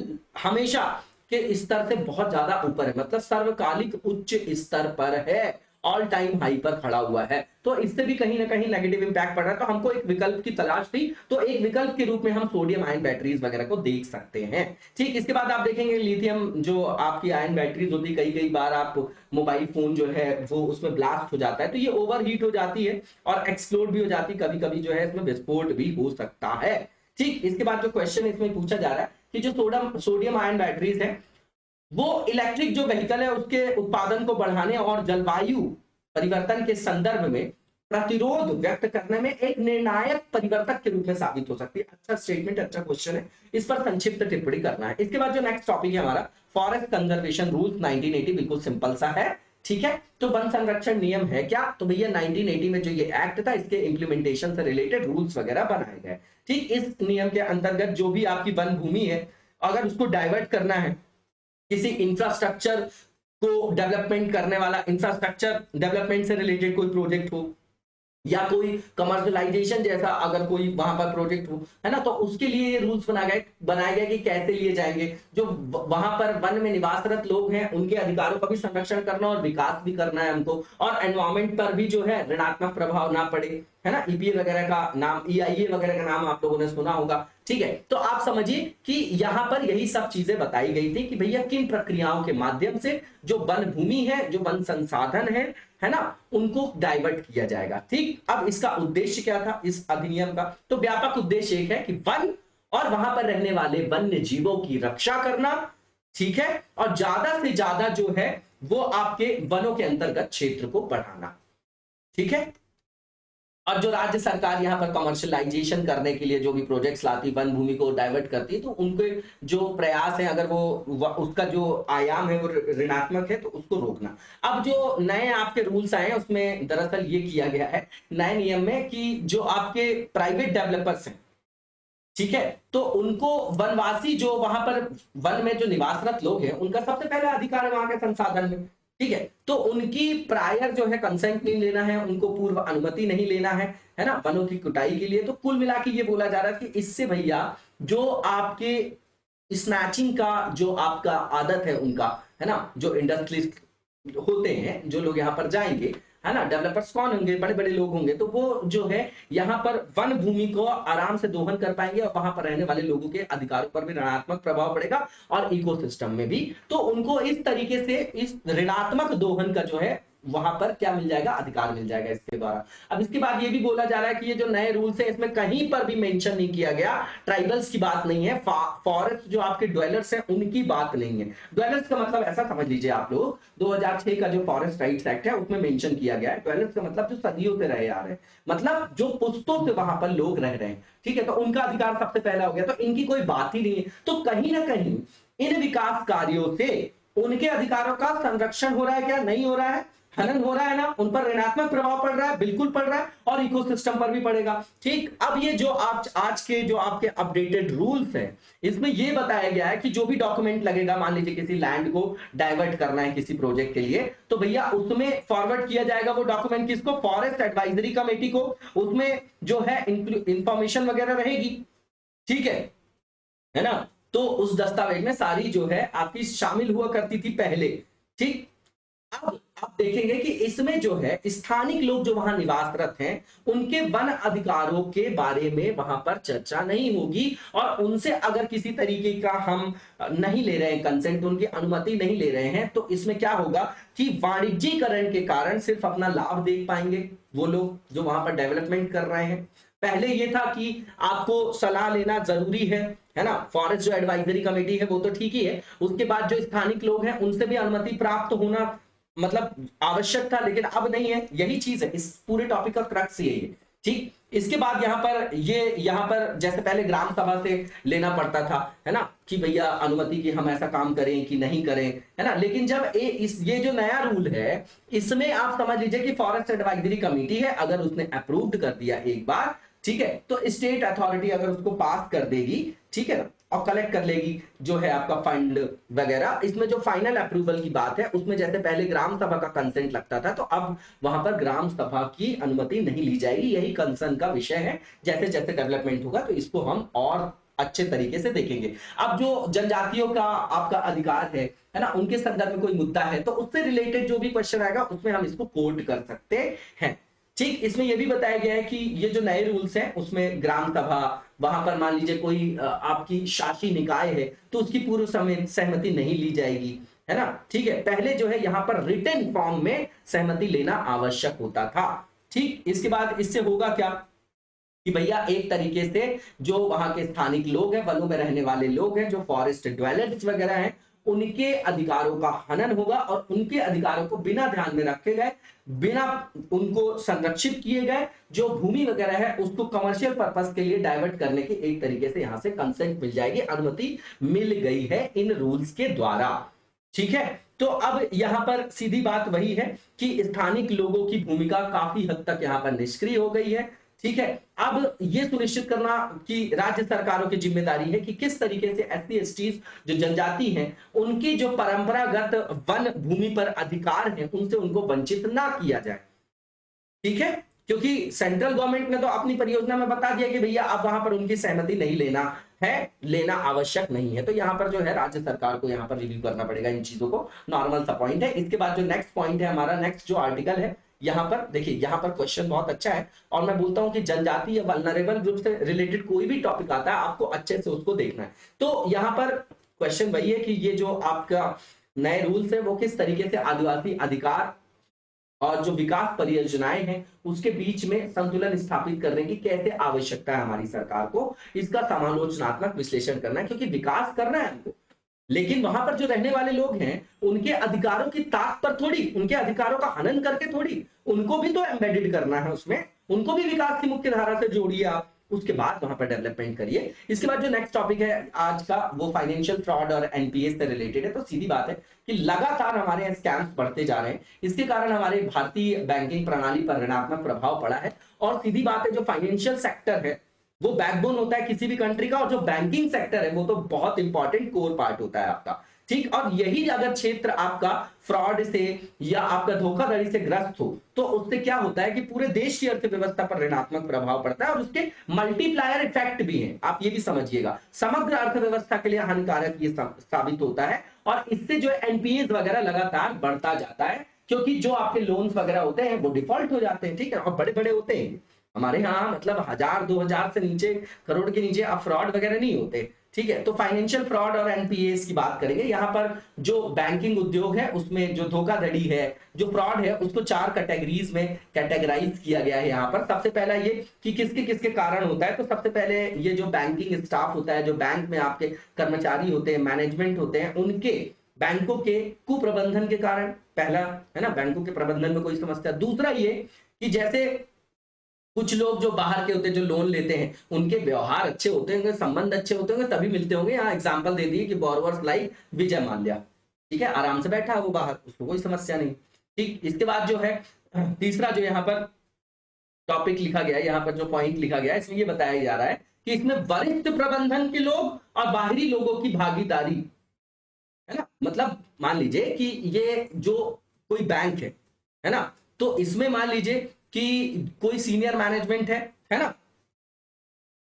B: हमेशा के स्तर से बहुत ज्यादा ऊपर है, मतलब सर्वकालिक उच्च स्तर पर है, ऑल टाइम हाई पर खड़ा हुआ है। तो इससे भी कहीं ना कहीं नेगेटिव इंपैक्ट पड़ रहा है। तो हमको एक विकल्प की तलाश थी, तो एक विकल्प के रूप में हम सोडियम आयन बैटरीज वगैरह को देख सकते हैं। ठीक, इसके बाद आप देखेंगे लिथियम जो आपकी आयन बैटरीज होती है, कई कई बार आप मोबाइल फोन जो है वो उसमें ब्लास्ट हो जाता है तो ये ओवरहीट हो जाती है और एक्सप्लोड भी हो जाती है, कभी कभी जो है इसमें विस्फोट भी हो सकता है। ठीक, इसके बाद जो क्वेश्चन इसमें पूछा जा रहा है कि जो सोडियम आयन बैटरीज है वो इलेक्ट्रिक जो व्हीकल है उसके उत्पादन को बढ़ाने और जलवायु परिवर्तन के संदर्भ में प्रतिरोध व्यक्त करने में एक निर्णायक परिवर्तक के रूप में साबित हो सकती है। अच्छा स्टेटमेंट, अच्छा क्वेश्चन है, इस पर संक्षिप्त टिप्पणी करना है। इसके बाद जो नेक्स्ट टॉपिक है हमारा फॉरेस्ट कंजर्वेशन रूल्स 1980, बिल्कुल सिंपल सा है। ठीक है, तो वन संरक्षण नियम है क्या, तो भैया 1980 में जो ये एक्ट था इसके इंप्लीमेंटेशन से रिलेटेड रूल्स वगैरह बनाए गए। ठीक, इस नियम के अंतर्गत जो भी आपकी वन भूमि है अगर उसको डाइवर्ट करना है, किसी इंफ्रास्ट्रक्चर को डेवलपमेंट करने वाला, इंफ्रास्ट्रक्चर डेवलपमेंट से रिलेटेड कोई प्रोजेक्ट हो या कोई कमर्शियलाइजेशन जैसा अगर कोई वहां पर प्रोजेक्ट हो, है ना, तो उसके लिए ये रूल्स बनाए गए कि कैसे लिए जाएंगे। जो वहां पर वन में निवासरत लोग हैं उनके अधिकारों का भी संरक्षण करना और विकास भी करना है हमको, और एनवायरमेंट पर भी जो है ऋणात्मक प्रभाव ना पड़े, है ना। ईपीए वगैरह का नाम, ईआईए वगैरह का नाम आप लोगों ने सुना होगा। ठीक है, तो आप समझिए कि यहां पर यही सब चीजें बताई गई थी कि भैया किन प्रक्रियाओं के माध्यम से जो वन भूमि है, जो वन संसाधन है ना, उनको डाइवर्ट किया जाएगा। ठीक, अब इसका उद्देश्य क्या था इस अधिनियम का, तो व्यापक उद्देश्य एक है कि वन और वहां पर रहने वाले वन्य जीवों की रक्षा करना, ठीक है, और ज्यादा से ज्यादा जो है वो आपके वनों के अंतर्गत क्षेत्र को बढ़ाना। ठीक है, और जो राज्य सरकार यहाँ पर कमर्शियलाइजेशन करने के लिए जो भी प्रोजेक्ट्स लाती, वन भूमि को डाइवर्ट करती है, तो उनके जो प्रयास है अगर वो उसका जो आयाम है वो ऋणात्मक है तो उसको रोकना। अब जो नए आपके रूल्स आए हैं उसमें दरअसल ये किया गया है नए नियम में कि जो आपके प्राइवेट डेवलपर्स हैं, ठीक है, तो उनको वनवासी जो वहां पर वन में जो निवासरत लोग हैं उनका सबसे पहला अधिकार है वहां के संसाधन में। ठीक है, तो उनकी प्रायर जो है कंसेंट नहीं लेना है, उनको पूर्व अनुमति नहीं लेना है ना, वनों की कुटाई के लिए। तो कुल मिला के ये बोला जा रहा है कि इससे भैया जो आपके स्नैचिंग का जो आपका आदत है उनका, है ना, जो इंडस्ट्रियलिस्ट होते हैं, जो लोग यहाँ पर जाएंगे, है ना, डेवलपर्स कौन होंगे, बड़े बड़े लोग होंगे, तो वो जो है यहाँ पर वन भूमि को आराम से दोहन कर पाएंगे और वहां पर रहने वाले लोगों के अधिकारों पर भी ऋणात्मक प्रभाव पड़ेगा और इकोसिस्टम में भी। तो उनको इस तरीके से इस ऋणात्मक दोहन का जो है वहां पर क्या मिल जाएगा, अधिकार मिल जाएगा इसके द्वारा। अब इसके बाद ये भी बोला जा रहा है कि ये जो नए रूल्स है इसमें कहीं पर भी मेंशन नहीं किया गया, ट्राइबल्स की बात नहीं है, फॉरेस्ट जो आपके ड्वेलर्स हैं उनकी बात नहीं है। ड्वेलर्स का मतलब ऐसा समझ लीजिए आप लोग, 2006 का जो फॉरेस्ट राइट्स एक्ट है उसमें मेंशन किया गया है। ड्वेलर्स का मतलब जो सदियों से रहे आ रहे हैं, मतलब जो पुश्तों से वहां पर लोग रह रहे हैं, ठीक है, तो उनका अधिकार सबसे पहला हो गया, तो इनकी कोई बात ही नहीं है। तो कहीं ना कहीं इन विकास कार्यों से उनके अधिकारों का संरक्षण हो रहा है क्या, नहीं हो रहा है, हनन हो रहा है ना, उन पर ऋणात्मक प्रभाव पड़ रहा है, बिल्कुल पड़ रहा है, और इकोसिस्टम पर भी पड़ेगा। ठीक, अब ये जो आज के जो आपके अपडेटेड रूल्स हैं, इसमें ये बताया गया है कि जो भी डॉक्यूमेंट लगेगा, मान लीजिए किसी लैंड को डाइवर्ट करना है किसी प्रोजेक्ट के लिए, तो भैया उसमें फॉरवर्ड किया जाएगा वो डॉक्यूमेंट किसको, फॉरेस्ट एडवाइजरी कमेटी को। उसमें जो है इंफॉर्मेशन वगैरह रहेगी, ठीक है ना। तो उस दस्तावेज में सारी जो है आपकी शामिल हुआ करती थी पहले। ठीक, अब आप देखेंगे कि इसमें जो है स्थानिक लोग जो वहां निवासरत हैं, उनके वन अधिकारों के बारे में वहां पर चर्चा नहीं होगी, और उनसे अगर किसी तरीके का हम नहीं ले रहे हैं कंसेंट, उनकी अनुमति नहीं ले रहे हैं, तो इसमें क्या होगा कि वाणिज्यीकरण के कारण सिर्फ अपना लाभ देख पाएंगे वो लोग जो वहां पर डेवलपमेंट कर रहे हैं। पहले ये था कि आपको सलाह लेना जरूरी है ना, फॉरेस्ट जो एडवाइजरी कमेटी है वो तो ठीक ही है, उसके बाद जो स्थानिक लोग हैं उनसे भी अनुमति प्राप्त होना मतलब आवश्यक था, लेकिन अब नहीं है। यही चीज है, इस पूरे टॉपिक का क्रक्स यही है। ठीक, इसके बाद यहाँ पर जैसे पहले ग्राम सभा से लेना पड़ता था, है ना, कि भैया अनुमति की हम ऐसा काम करें कि नहीं करें, है ना। लेकिन जब ये जो नया रूल है, इसमें आप समझ लीजिए कि फॉरेस्ट एडवाइजरी कमेटी है, अगर उसने अप्रूव्ड कर दिया एक बार, ठीक है, तो स्टेट अथॉरिटी अगर उसको पास कर देगी, ठीक है ना, और कलेक्ट कर लेगी जो है आपका फंड वगैरह, इसमें जो फाइनल अप्रूवल की बात है, उसमें जैसे पहले ग्राम सभा का कंसेंट लगता था, तो अब वहां पर ग्राम सभा की अनुमति नहीं ली जाएगी। यही कंसर्न का विषय है। जैसे जैसे डेवलपमेंट होगा तो इसको हम और अच्छे तरीके से देखेंगे। अब जो जनजातियों का आपका अधिकार है ना, उनके संदर्भ में कोई मुद्दा है तो उससे रिलेटेड जो भी क्वेश्चन आएगा उसमें हम इसको कोट कर सकते हैं। ठीक, इसमें यह भी बताया गया है कि ये जो नए रूल्स हैं उसमें ग्राम सभा, वहां पर मान लीजिए कोई आपकी शासी निकाय है तो उसकी पूर्व सहमति नहीं ली जाएगी, है ना। ठीक है, पहले जो है यहाँ पर रिटन फॉर्म में सहमति लेना आवश्यक होता था। ठीक, इसके बाद इससे होगा क्या कि भैया एक तरीके से जो वहां के स्थानिक लोग हैं, वनों में रहने वाले लोग हैं, जो फॉरेस्ट ड्वेलर्स वगैरह हैं, उनके अधिकारों का हनन होगा, और उनके अधिकारों को बिना ध्यान में रखे गए, बिना उनको संरक्षित किए गए, जो भूमि वगैरह है उसको कमर्शियल पर्पस के लिए डाइवर्ट करने की एक तरीके से यहां से कंसेंट मिल जाएगी, अनुमति मिल गई है इन रूल्स के द्वारा। ठीक है, तो अब यहां पर सीधी बात वही है कि स्थानिक लोगों की भूमिका काफी हद तक यहां पर निष्क्रिय हो गई है। ठीक है, अब यह सुनिश्चित करना कि राज्य सरकारों की जिम्मेदारी है कि किस तरीके से एससी एसटी जो जनजाति हैं, उनकी जो परंपरागत वन भूमि पर अधिकार हैं, उनसे उनको वंचित ना किया जाए। ठीक है, क्योंकि सेंट्रल गवर्नमेंट ने तो अपनी परियोजना में बता दिया कि भैया अब वहां पर उनकी सहमति नहीं लेना है, लेना आवश्यक नहीं है। तो यहां पर जो है राज्य सरकार को यहां पर रिव्यू करना पड़ेगा इन चीजों को, नॉर्मल सा पॉइंट है। इसके बाद जो नेक्स्ट पॉइंट है हमारा, नेक्स्ट जो आर्टिकल है, यहां पर देखिए, यहां पर क्वेश्चन बहुत अच्छा है, और मैं बोलता हूं कि जनजाति या वल्नरेबल ग्रुप से रिलेटेड कोई भी टॉपिक आता है आपको अच्छे से उसको देखना है। तो यहां पर क्वेश्चन वही है कि ये जो आपका नए रूल्स है वो किस तरीके से आदिवासी अधिकार और जो विकास परियोजनाएं हैं उसके बीच में संतुलन स्थापित करने की कैसे आवश्यकता है हमारी सरकार को, इसका समालोचनात्मक विश्लेषण करना है। क्योंकि विकास करना है हमको, लेकिन वहां पर जो रहने वाले लोग हैं उनके अधिकारों की ताक पर थोड़ी, उनके अधिकारों का हनन करके थोड़ी, उनको भी तो एम्बेडेड करना है उसमें, उनको भी विकास की मुख्य धारा से जोड़िए आप, उसके बाद वहां पर डेवलपमेंट करिए। इसके बाद जो नेक्स्ट टॉपिक है आज का वो फाइनेंशियल फ्रॉड और एनपीएस से रिलेटेड है। तो सीधी बात है कि लगातार हमारे यहाँ स्कैम्स बढ़ते जा रहे हैं, इसके कारण हमारे भारतीय बैंकिंग प्रणाली पर ऋणात्मक प्रभाव पड़ा है। और सीधी बात है, जो फाइनेंशियल सेक्टर है वो बैकबोन होता है किसी भी कंट्री का, और जो बैंकिंग सेक्टर है वो तो बहुत इंपॉर्टेंट कोर पार्ट होता है आपका। ठीक, और यही अगर क्षेत्र आपका फ्रॉड से या आपका धोखाधड़ी से ग्रस्त हो तो उससे क्या होता है कि पूरे देश की अर्थव्यवस्था पर ऋणात्मक प्रभाव पड़ता है, और उसके मल्टीप्लायर इफेक्ट भी हैं, आप ये भी समझिएगा। समग्र अर्थव्यवस्था के लिए हानिकारक ये साबित होता है, और इससे जो एनपीएस वगैरह लगातार बढ़ता जाता है, क्योंकि जो आपके लोन्स वगैरह होते हैं वो डिफॉल्ट हो जाते हैं। ठीक है, और बड़े बड़े होते हैं हमारे यहाँ, मतलब 1000-2000 से नीचे, करोड़ के नीचे अब फ्रॉड वगैरह नहीं होते। ठीक है, तो फाइनेंशियल फ्रॉड और एनपीएस की बात करेंगे। यहाँ पर जो बैंकिंग उद्योग है उसमें जो धोखाधड़ी है, जो फ्रॉड है, उसको 4 कैटेगरीज में कैटेगराइज किया गया है। यहाँ पर सबसे पहला ये कि किसके किसके कारण होता है। तो सबसे पहले ये जो बैंकिंग स्टाफ होता है, जो बैंक में आपके कर्मचारी होते हैं, मैनेजमेंट होते हैं, उनके बैंकों के कुप्रबंधन के कारण, पहला है ना, बैंकों के प्रबंधन में कोई समस्या। दूसरा ये कि जैसे कुछ लोग जो बाहर के होते हैं, जो लोन लेते हैं, उनके व्यवहार अच्छे होते होंगे, संबंध अच्छे होते होंगे, तभी मिलते होंगे। यहाँ एग्जांपल दे दिए कि बोरोवर्स लाइक विजय माल्या, ठीक है, आराम से बैठा है वो बाहर, उसको कोई समस्या नहीं। ठीक, इसके बाद जो है तीसरा जो यहाँ पर टॉपिक लिखा गया है, यहाँ पर जो पॉइंट लिखा गया है, इसमें ये बताया जा रहा है कि इसमें वरिष्ठ प्रबंधन के लोग और बाहरी लोगों की भागीदारी, है ना। मतलब मान लीजिए कि ये जो कोई बैंक है ना, तो इसमें मान लीजिए कि कोई सीनियर मैनेजमेंट है ना,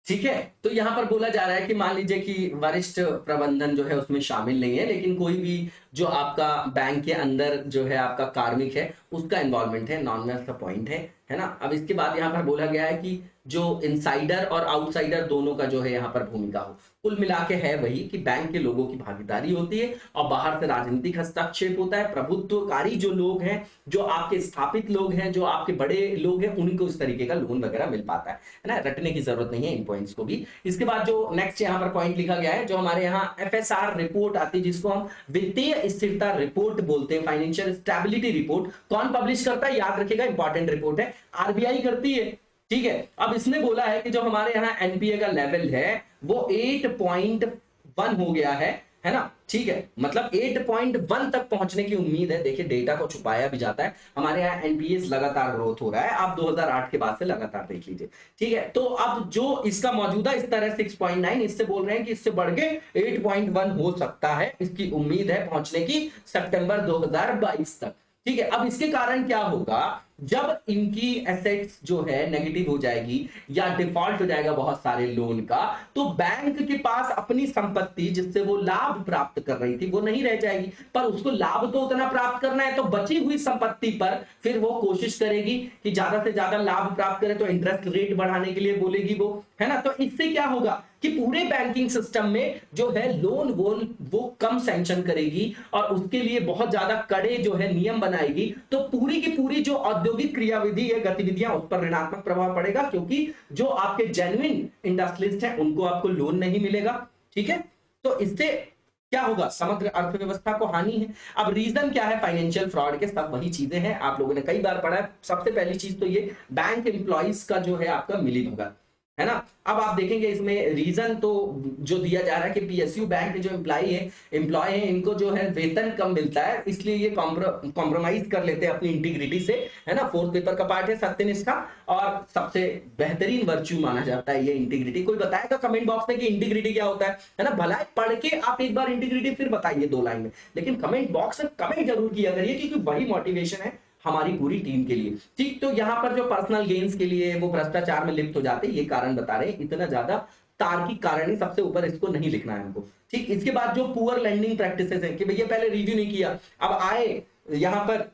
B: ठीक है। तो यहां पर बोला जा रहा है कि मान लीजिए कि वरिष्ठ प्रबंधन जो है उसमें शामिल नहीं है, लेकिन कोई भी जो आपका बैंक के अंदर जो है आपका कार्मिक है उसका इन्वॉल्वमेंट है, नॉन वेल्थ का पॉइंट है ना। अब इसके बाद यहाँ पर बोला गया है कि जो इनसाइडर और आउटसाइडर दोनों का जो है यहाँ पर भूमिका हो। कुल मिला के है वही कि बैंक के लोगों की भागीदारी होती है और बाहर से राजनीतिक हस्तक्षेप होता है। प्रभुत्वकारी जो लोग हैं, जो आपके स्थापित लोग हैं, जो आपके बड़े लोग हैं, उनको इस तरीके का लोन वगैरह मिल पाता है ना। रटने की जरूरत नहीं है इन पॉइंट्स को भी। इसके बाद जो नेक्स्ट यहाँ पर पॉइंट लिखा गया है, जो हमारे यहाँ एफएसआर रिपोर्ट आती है, जिसको हम वित्तीय स्थिरता रिपोर्ट बोलते हैं, फाइनेंशियल स्टेबिलिटी रिपोर्ट। कौन पब्लिश करता है, याद रखिएगा, इंपॉर्टेंट रिपोर्ट है, आरबीआई करती है, ठीक है। अब इसने बोला है कि जो हमारे यहाँ एनपीए का लेवल है वो 8.1 हो गया है ना, ठीक है। मतलब 8.1 तक पहुंचने की उम्मीद है। देखिए डेटा को छुपाया भी जाता है, हमारे यहाँ एनपीएस लगातार ग्रोथ हो रहा है, आप 2008 के बाद से लगातार देख लीजिए, ठीक है। तो अब जो इसका मौजूदा स्तर है 6.9, इससे बोल रहे हैं कि इससे बढ़ के 8.1 हो सकता है, इसकी उम्मीद है पहुंचने की सितंबर 2022 तक, ठीक है। अब इसके कारण क्या होगा, जब इनकी एसेट्स जो है नेगेटिव हो जाएगी या डिफॉल्ट हो जाएगा बहुत सारे लोन का, तो बैंक के पास अपनी संपत्ति जिससे वो लाभ प्राप्त कर रही थी वो नहीं रह जाएगी। पर उसको लाभ तो उतना प्राप्त करना है, तो बची हुई संपत्ति पर फिर वो कोशिश करेगी कि ज्यादा से ज्यादा लाभ प्राप्त करे, तो इंटरेस्ट रेट बढ़ाने के लिए बोलेगी वो, है ना। तो इससे क्या होगा कि पूरे बैंकिंग सिस्टम में जो है लोन वो कम सैंक्शन करेगी और उसके लिए बहुत ज्यादा कड़े जो है नियम बनाएगी। तो पूरी की पूरी जो औद्योगिक क्रियाविधि है, गतिविधियां, उस पर ऋणात्मक प्रभाव पड़ेगा, क्योंकि जो आपके जेन्युइन इंडस्ट्रियलिस्ट हैं उनको आपको लोन नहीं मिलेगा, ठीक है। तो इससे क्या होगा, समग्र अर्थव्यवस्था को हानि है। अब रीजन क्या है फाइनेंशियल फ्रॉड के, सब वही चीजें हैं, आप लोगों ने कई बार पढ़ा है। सबसे पहली चीज तो ये बैंक एम्प्लॉइज का जो है आपका मिलीभगत, है ना। अब आप देखेंगे इसमें रीजन तो जो दिया जा रहा है कि पीएसयू बैंक के जो एम्प्लॉय हैं इनको जो है वेतन कम मिलता है, इसलिए ये कॉम्प्रोमाइज कर लेते हैं अपनी इंटीग्रिटी से, है ना। फोर्थ पेपर का पार्ट है सत्यनिष्ठा, और सबसे बेहतरीन वर्च्यू माना जाता है ये इंटीग्रिटी। कोई बताएगा कमेंट बॉक्स में कि इंटीग्रिटी क्या होता है ना। भला पढ़ के आप एक बार इंटीग्रिटी फिर बताइए 2 लाइन में, लेकिन कमेंट बॉक्स में कमेंट जरूर किया करिए, क्योंकि वही मोटिवेशन है हमारी पूरी टीम के लिए, ठीक। तो यहाँ पर जो पर्सनल गेन्स के लिए वो भ्रष्टाचार में लिप्त हो जाते हैं, ये कारण बता रहे हैं। इतना ज्यादा तार्किक कारण है, सबसे ऊपर इसको नहीं लिखना है हमको, ठीक। इसके बाद जो पुअर लेंडिंग प्रैक्टिसेस है कि भैया पहले रिव्यू नहीं किया, अब आए यहाँ पर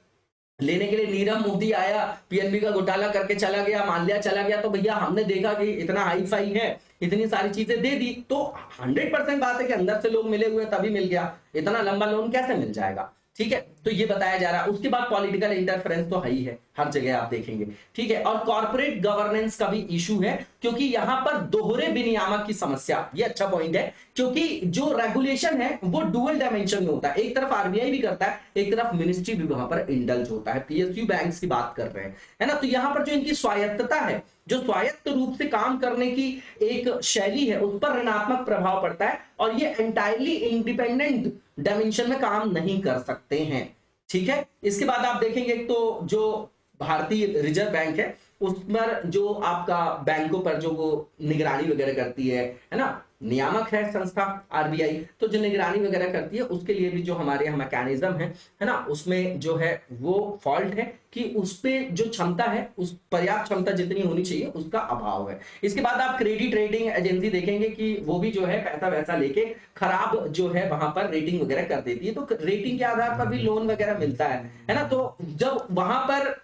B: लेने के लिए, नीरव मोदी आया, पीएनबी का घोटाला करके चला गया, माल्या चला गया, तो भैया हमने देखा कि इतना हाई फाई है, इतनी सारी चीजें दे दी, तो 100% बात है कि अंदर से लोग मिले हुए तभी मिल गया, इतना लंबा लोन कैसे मिल जाएगा, ठीक है। तो ये बताया जा रहा है। उसके बाद पॉलिटिकल इंटरफेरेंस तो है ही है, हर जगह आप देखेंगे, ठीक है। और कॉर्पोरेट गवर्नेंस का भी इशू है, क्योंकि यहां पर दोहरे विनियामक की समस्या, ये अच्छा पॉइंट है, क्योंकि जो रेगुलेशन है वो डुअल डायमेंशन में होता है। एक तरफ आरबीआई भी करता है, एक तरफ मिनिस्ट्री भी वहां पर इंडल्ज होता है। पीएसयू बैंक्स की बात कर रहे हैं, है ना। तो यहां पर जो इनकी स्वायत्तता है, जो स्वायत्त रूप से काम करने की एक शैली है, उस पर ऋणात्मक प्रभाव पड़ता है, और ये एंटायरली इंडिपेंडेंट डायमेंशन में काम नहीं कर सकते हैं, ठीक है। इसके बाद आप देखेंगे तो जो भारतीय रिजर्व बैंक है, उस पर जो आपका बैंकों पर जो वो निगरानी वगैरह करती है ना, नियामक है संस्था आरबीआई, तो जो निगरानी वगैरह करती है उसके लिए भी जो हमारे यहाँ मैकेनिज्म है ना, उसमें जो है वो फॉल्ट है कि उस पे जो क्षमता है, उस पर्याप्त क्षमता जितनी होनी चाहिए उसका अभाव है। इसके बाद आप क्रेडिट रेटिंग एजेंसी देखेंगे कि वो भी जो है पैसा वैसा लेके खराब जो है वहां पर रेटिंग वगैरह कर देती है, तो रेटिंग के आधार पर भी लोन वगैरह मिलता है ना। तो जब वहां पर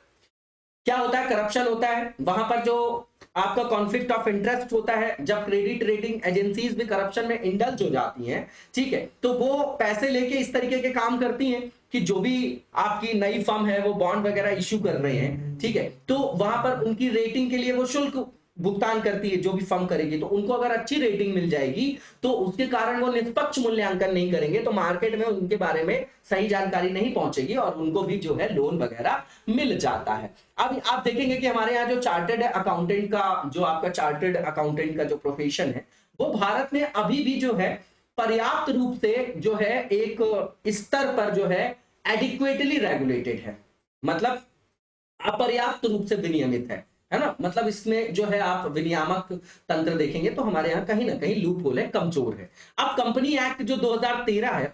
B: क्या होता है, करप्शन होता है, वहां पर जो आपका कॉन्फ्लिक्ट ऑफ इंटरेस्ट होता है, जब क्रेडिट रेटिंग एजेंसीज भी करप्शन में इंडल्ज हो जाती हैं, ठीक है, तो वो पैसे लेके इस तरीके के काम करती हैं कि जो भी आपकी नई फर्म है वो बॉन्ड वगैरह इश्यू कर रहे हैं, ठीक है, तो वहां पर उनकी रेटिंग के लिए वो शुल्क भुगतान करती है जो भी फर्म करेगी। तो उनको अगर अच्छी रेटिंग मिल जाएगी तो उसके कारण वो निष्पक्ष मूल्यांकन नहीं करेंगे, तो मार्केट में उनके बारे में सही जानकारी नहीं पहुंचेगी और उनको भी जो है लोन वगैरह मिल जाता है। अब आप देखेंगे कि हमारे यहाँ जो चार्टर्ड अकाउंटेंट का, जो आपका चार्टर्ड अकाउंटेंट का जो प्रोफेशन है, वो भारत में अभी भी जो है पर्याप्त रूप से जो है एक स्तर पर जो है एडिक्वेटली रेगुलेटेड है। मतलब अपर्याप्त रूप से विनियमित है ना। मतलब इसमें जो है आप विनियामक तंत्र देखेंगे तो हमारे यहाँ कहीं ना कहीं लूप होल है, कमजोर है। अब कंपनी एक्ट जो 2013 है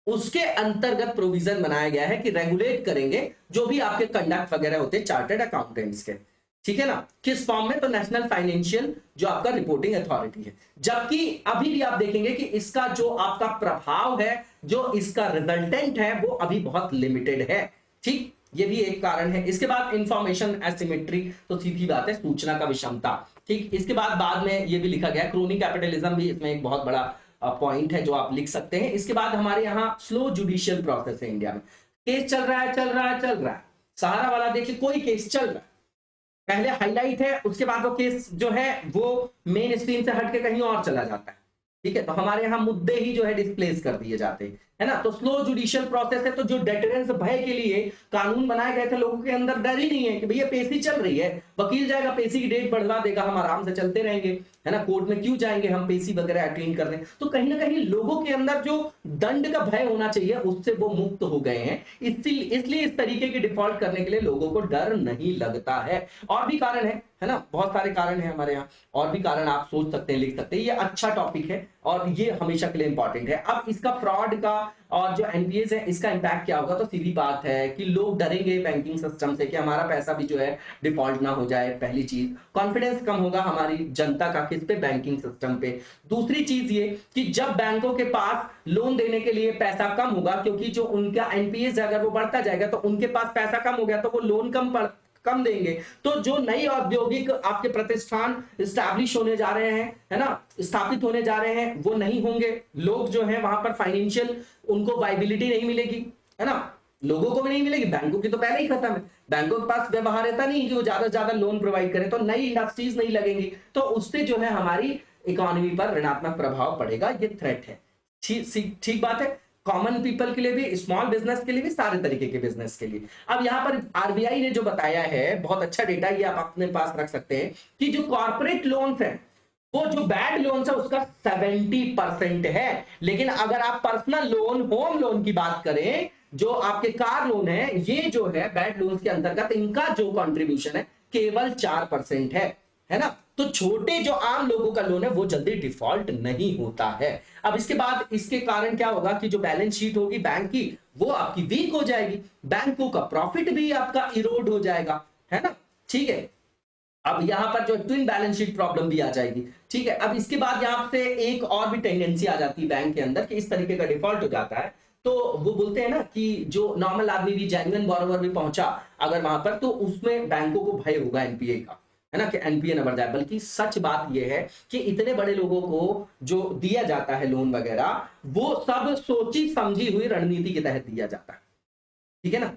B: उसके अंतर्गत प्रोविजन बनाया गया है कि रेगुलेट करेंगे जो भी आपके कंडक्ट वगैरह होते हैं चार्टर्ड अकाउंटेंट्स के, ठीक है ना। किस फॉर्म में? तो नेशनल फाइनेंशियल जो आपका रिपोर्टिंग अथॉरिटी है। जबकि अभी भी आप देखेंगे कि इसका जो आपका प्रभाव है, जो इसका रिजल्टेंट है, वो अभी बहुत लिमिटेड है, ठीक। ये भी एक कारण है। इसके बाद इंफॉर्मेशन एसिमेट्री, तो सीधी बात है, सूचना का विषमता, ठीक। इसके बाद में ये भी लिखा गया क्रोनी कैपिटलिज्म भी इसमें एक बहुत बड़ा पॉइंट है जो आप लिख सकते हैं। इसके बाद हमारे यहाँ स्लो जुडिशियल प्रोसेस है इंडिया में। केस चल रहा है, सहारा वाला देखिए, कोई केस चल रहा है, पहले हाईलाइट है, उसके बाद वो केस जो है वो मेन स्ट्रीम से हट के कहीं और चला जाता है, ठीक है। तो हमारे यहाँ मुद्दे ही जो है डिस्प्लेस कर दिए जाते हैं, है ना। तो स्लो जुडिशियल प्रोसेस है। तो जो डेटरेंस भय के लिए कानून बनाए गए थे, लोगों के अंदर डर ही नहीं है कि भैया पेशी चल रही है, वकील जाएगा पेशी की डेट बढ़वा देगा, हम आराम से चलते रहेंगे, है ना। कोर्ट में क्यों जाएंगे हम पेशी वगैरह अटेंड करने। तो कहीं ना कहीं लोगों के अंदर जो दंड का भय होना चाहिए उससे वो मुक्त हो गए हैं। इसलिए इस तरीके की डिफॉल्ट करने के लिए लोगों को डर नहीं लगता है। और भी कारण है ना, बहुत सारे कारण है हमारे यहाँ, और भी कारण आप सोच सकते हैं, लिख सकते हैं। ये अच्छा टॉपिक है और ये हमेशा के लिए इंपॉर्टेंट है। अब इसका फ्रॉड का और जो एनपीएस है इसका इंपैक्ट क्या होगा, तो सीधी बात है कि लोग डरेंगे बैंकिंग सिस्टम से कि हमारा पैसा भी जो है डिफॉल्ट ना हो जाए। पहली चीज, कॉन्फिडेंस कम होगा हमारी जनता का किस पे? बैंकिंग सिस्टम पे। दूसरी चीज ये कि जब बैंकों के पास लोन देने के लिए पैसा कम होगा, क्योंकि जो उनका एनपीएस अगर वो बढ़ता जाएगा तो उनके पास पैसा कम हो गया तो वो लोन कम देंगे। तो जो नई औद्योगिक आपके प्रतिष्ठान स्टैब्लिश होने जा रहे हैं, है ना, स्थापित होने जा रहे हैं, वो नहीं होंगे। लोग जो है वहां पर फाइनेंशियल उनको वाइबिलिटी नहीं मिलेगी, है ना। लोगों को भी नहीं मिलेगी, बैंकों की तो पहले ही खत्म है। बैंकों के पास व्यवहार्यता नहीं कि वो ज्यादा से ज्यादा लोन प्रोवाइड करें, तो नई इंडस्ट्रीज नहीं लगेंगी, तो उससे जो है हमारी इकोनॉमी पर ऋणात्मक प्रभाव पड़ेगा। ये थ्रेट है, ठीक बात है। कॉमन पीपल के लिए भी, स्मॉल बिजनेस के लिए भी, सारे तरीके के बिजनेस के लिए। अब यहां पर आरबीआई ने जो बताया है, बहुत अच्छा डेटा, ये आप अपने पास रख सकते हैं कि जो कॉर्पोरेट लोन्स है, वो जो बैड लोन्स है उसका 70% है। लेकिन अगर आप पर्सनल लोन, होम लोन की बात करें, जो आपके कार लोन है, ये जो है बैड लोन्स के अंतर्गत इनका जो कंट्रीब्यूशन है केवल 4% है ना। तो छोटे जो आम लोगों का लोन है वो जल्दी डिफॉल्ट नहीं होता है। अब इसके बाद इसके कारण क्या होगा कि जो बैलेंस शीट होगी बैंक की, वो आपकी वीक हो जाएगी, बैंकों का प्रॉफिट भी आपका इरोड हो जाएगा, है ना, ठीक है। अब यहां पर जो ट्विन बैलेंस शीट प्रॉब्लम भी आ जाएगी, ठीक है। अब इसके बाद यहां से एक और भी टेंडेंसी आ जाती है बैंक के अंदर कि इस तरीके का डिफॉल्ट हो जाता है, तो वो बोलते हैं ना कि जो नॉर्मल आदमी भी, जेन्युइन बोरोवर भी पहुंचा अगर वहां पर, तो उसमें बैंकों को भय होगा एनपीए का, है ना, कि एनपीए न बढ़ जाए। बल्कि सच बात यह है कि इतने बड़े लोगों को जो दिया जाता है लोन वगैरह, वो सब सोची समझी हुई रणनीति के तहत दिया जाता है, ठीक है ना,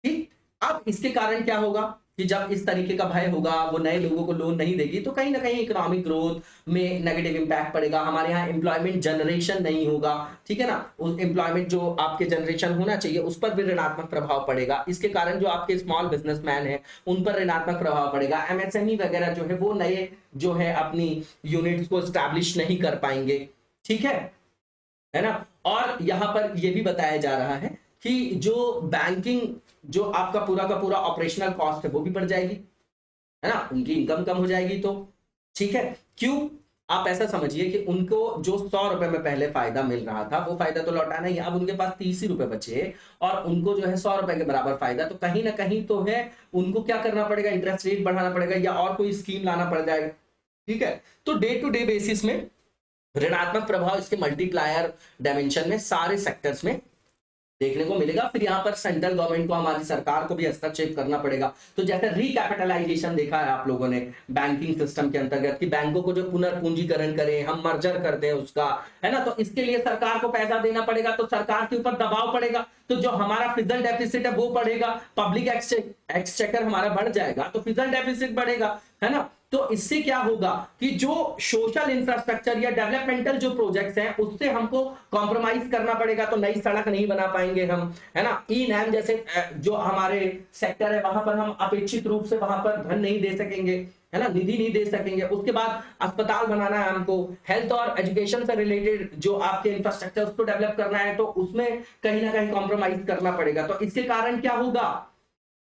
B: ठीक। अब इसके कारण क्या होगा कि जब इस तरीके का भय होगा, वो नए लोगों को लोन नहीं देगी, तो कहीं ना कहीं इकोनॉमिक ग्रोथ में नेगेटिव इंपैक्ट पड़ेगा। हमारे यहाँ एम्प्लॉयमेंट जनरेशन नहीं होगा, ठीक है ना। उस एम्प्लॉयमेंट जो आपके जनरेशन होना चाहिए उस पर भी ऋणात्मक प्रभाव पड़ेगा। इसके कारण जो आपके स्मॉल बिजनेसमैन है उन पर ऋणात्मक प्रभाव पड़ेगा। एमएसएमई वगैरह जो है वो नए जो है अपनी यूनिट्स को स्टैब्लिश नहीं कर पाएंगे, ठीक है ना। और यहां पर यह भी बताया जा रहा है कि जो बैंकिंग, जो आपका पूरा का पूरा ऑपरेशनल कॉस्ट है वो भी बढ़ जाएगी, है ना, उनकी इनकम कम हो जाएगी। तो ठीक है, क्यों? आप ऐसा समझिए कि उनको जो 100 रुपए में पहले फायदा मिल रहा था वो फायदा तो लौटाना ही, अब उनके पास 30 रुपए बचे और उनको जो है 100 रुपए के बराबर फायदा, तो कहीं ना कहीं तो है उनको क्या करना पड़ेगा, इंटरेस्ट रेट बढ़ाना पड़ेगा या और कोई स्कीम लाना पड़ जाएगा, ठीक है। तो डे टू डे बेसिस में ऋणात्मक प्रभाव इसके मल्टीप्लायर डायमेंशन में सारे सेक्टर्स में देखने को मिलेगा। फिर यहाँ पर सेंट्रल गवर्नमेंट को, हमारी सरकार को भी हस्तक्षेप करना पड़ेगा। तो जैसे रिकैपिटलाइजेशन देखा है आप लोगों ने बैंकिंग सिस्टम के अंतर्गत कि बैंकों को जो पुनर्पूंजीकरण करें, हम मर्जर कर दें उसका, है ना, तो इसके लिए सरकार को पैसा देना पड़ेगा, तो सरकार के ऊपर दबाव पड़ेगा, तो जो हमारा फिजिकल डेफिसिट है वो बढ़ेगा, पब्लिक एक्सचेकर हमारा बढ़ जाएगा तो फिजिकल डेफिसिट बढ़ेगा, है ना। तो इससे क्या होगा कि जो सोशल इंफ्रास्ट्रक्चर या डेवलपमेंटल जो प्रोजेक्ट्स हैं उससे हमको कॉम्प्रोमाइज करना पड़ेगा, तो नई सड़क नहीं बना पाएंगे हम, है ना। ई नैम जैसे जो हमारे सेक्टर है वहां पर हम अपेक्षित रूप से वहां पर धन नहीं दे सकेंगे, है ना, निधि नहीं दे सकेंगे। उसके बाद अस्पताल बनाना है हमको, हेल्थ और एजुकेशन से रिलेटेड जो आपके इंफ्रास्ट्रक्चर उसको डेवलप करना है, तो उसमें कहीं ना कहीं कॉम्प्रोमाइज करना पड़ेगा। तो इसके कारण क्या होगा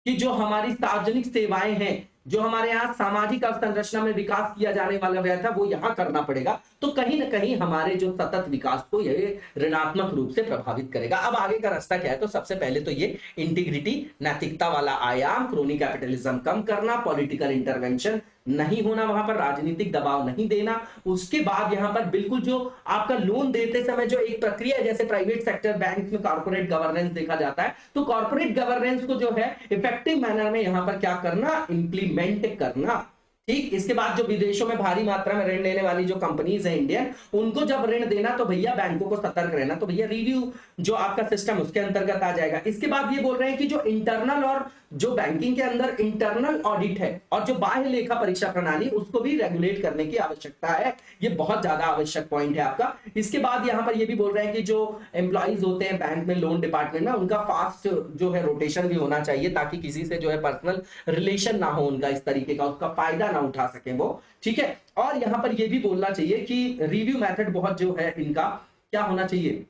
B: कि जो हमारी सार्वजनिक सेवाएं हैं, जो हमारे यहाँ सामाजिक अवसंरचना में विकास किया जाने वाला व्यय था, वो यहाँ करना पड़ेगा। तो कहीं ना कहीं हमारे जो सतत विकास को ये ऋणात्मक रूप से प्रभावित करेगा। अब आगे का रास्ता क्या है, तो सबसे पहले तो ये इंटीग्रिटी, नैतिकता वाला आयाम, क्रोनी कैपिटलिज्म कम करना, पॉलिटिकल इंटरवेंशन नहीं होना, वहां पर राजनीतिक दबाव नहीं देना। उसके बाद यहां पर बिल्कुल जो आपका लोन देते समय जो एक प्रक्रिया है, जैसे प्राइवेट सेक्टर बैंक में कॉर्पोरेट गवर्नेंस देखा जाता है, तो कॉर्पोरेट गवर्नेंस को जो है इफेक्टिव मैनर में यहां पर क्या करना, इंप्लीमेंट करना। ठीक, इसके बाद जो विदेशों में भारी मात्रा में ऋण लेने वाली जो कंपनीज है इंडियन, उनको जब ऋण देना तो भैया बैंकों को सतर्क रहना, तो भैया रिव्यू जो आपका सिस्टम उसके अंतर्गत आ जाएगा। इसके बाद ये बोल रहे हैं कि जो इंटरनल और जो बैंकिंग के अंदर इंटरनल ऑडिट है और जो बाह्य लेखा परीक्षा प्रणाली, उसको भी रेगुलेट करने की आवश्यकता है। ये बहुत ज्यादा आवश्यक पॉइंट है आपका। इसके बाद यहां पर ये भी बोल रहे हैं कि जो एम्प्लॉइज होते हैं बैंक में, लोन डिपार्टमेंट में, उनका फास्ट जो है रोटेशन भी होना चाहिए, ताकि किसी से जो है पर्सनल रिलेशन ना हो उनका, इस तरीके का उसका फायदा ना उठा सके वो। ठीक है, और यहां पर ये भी बोलना चाहिए कि रिव्यू मेथड बहुत जो है इनका क्या होना चाहिए,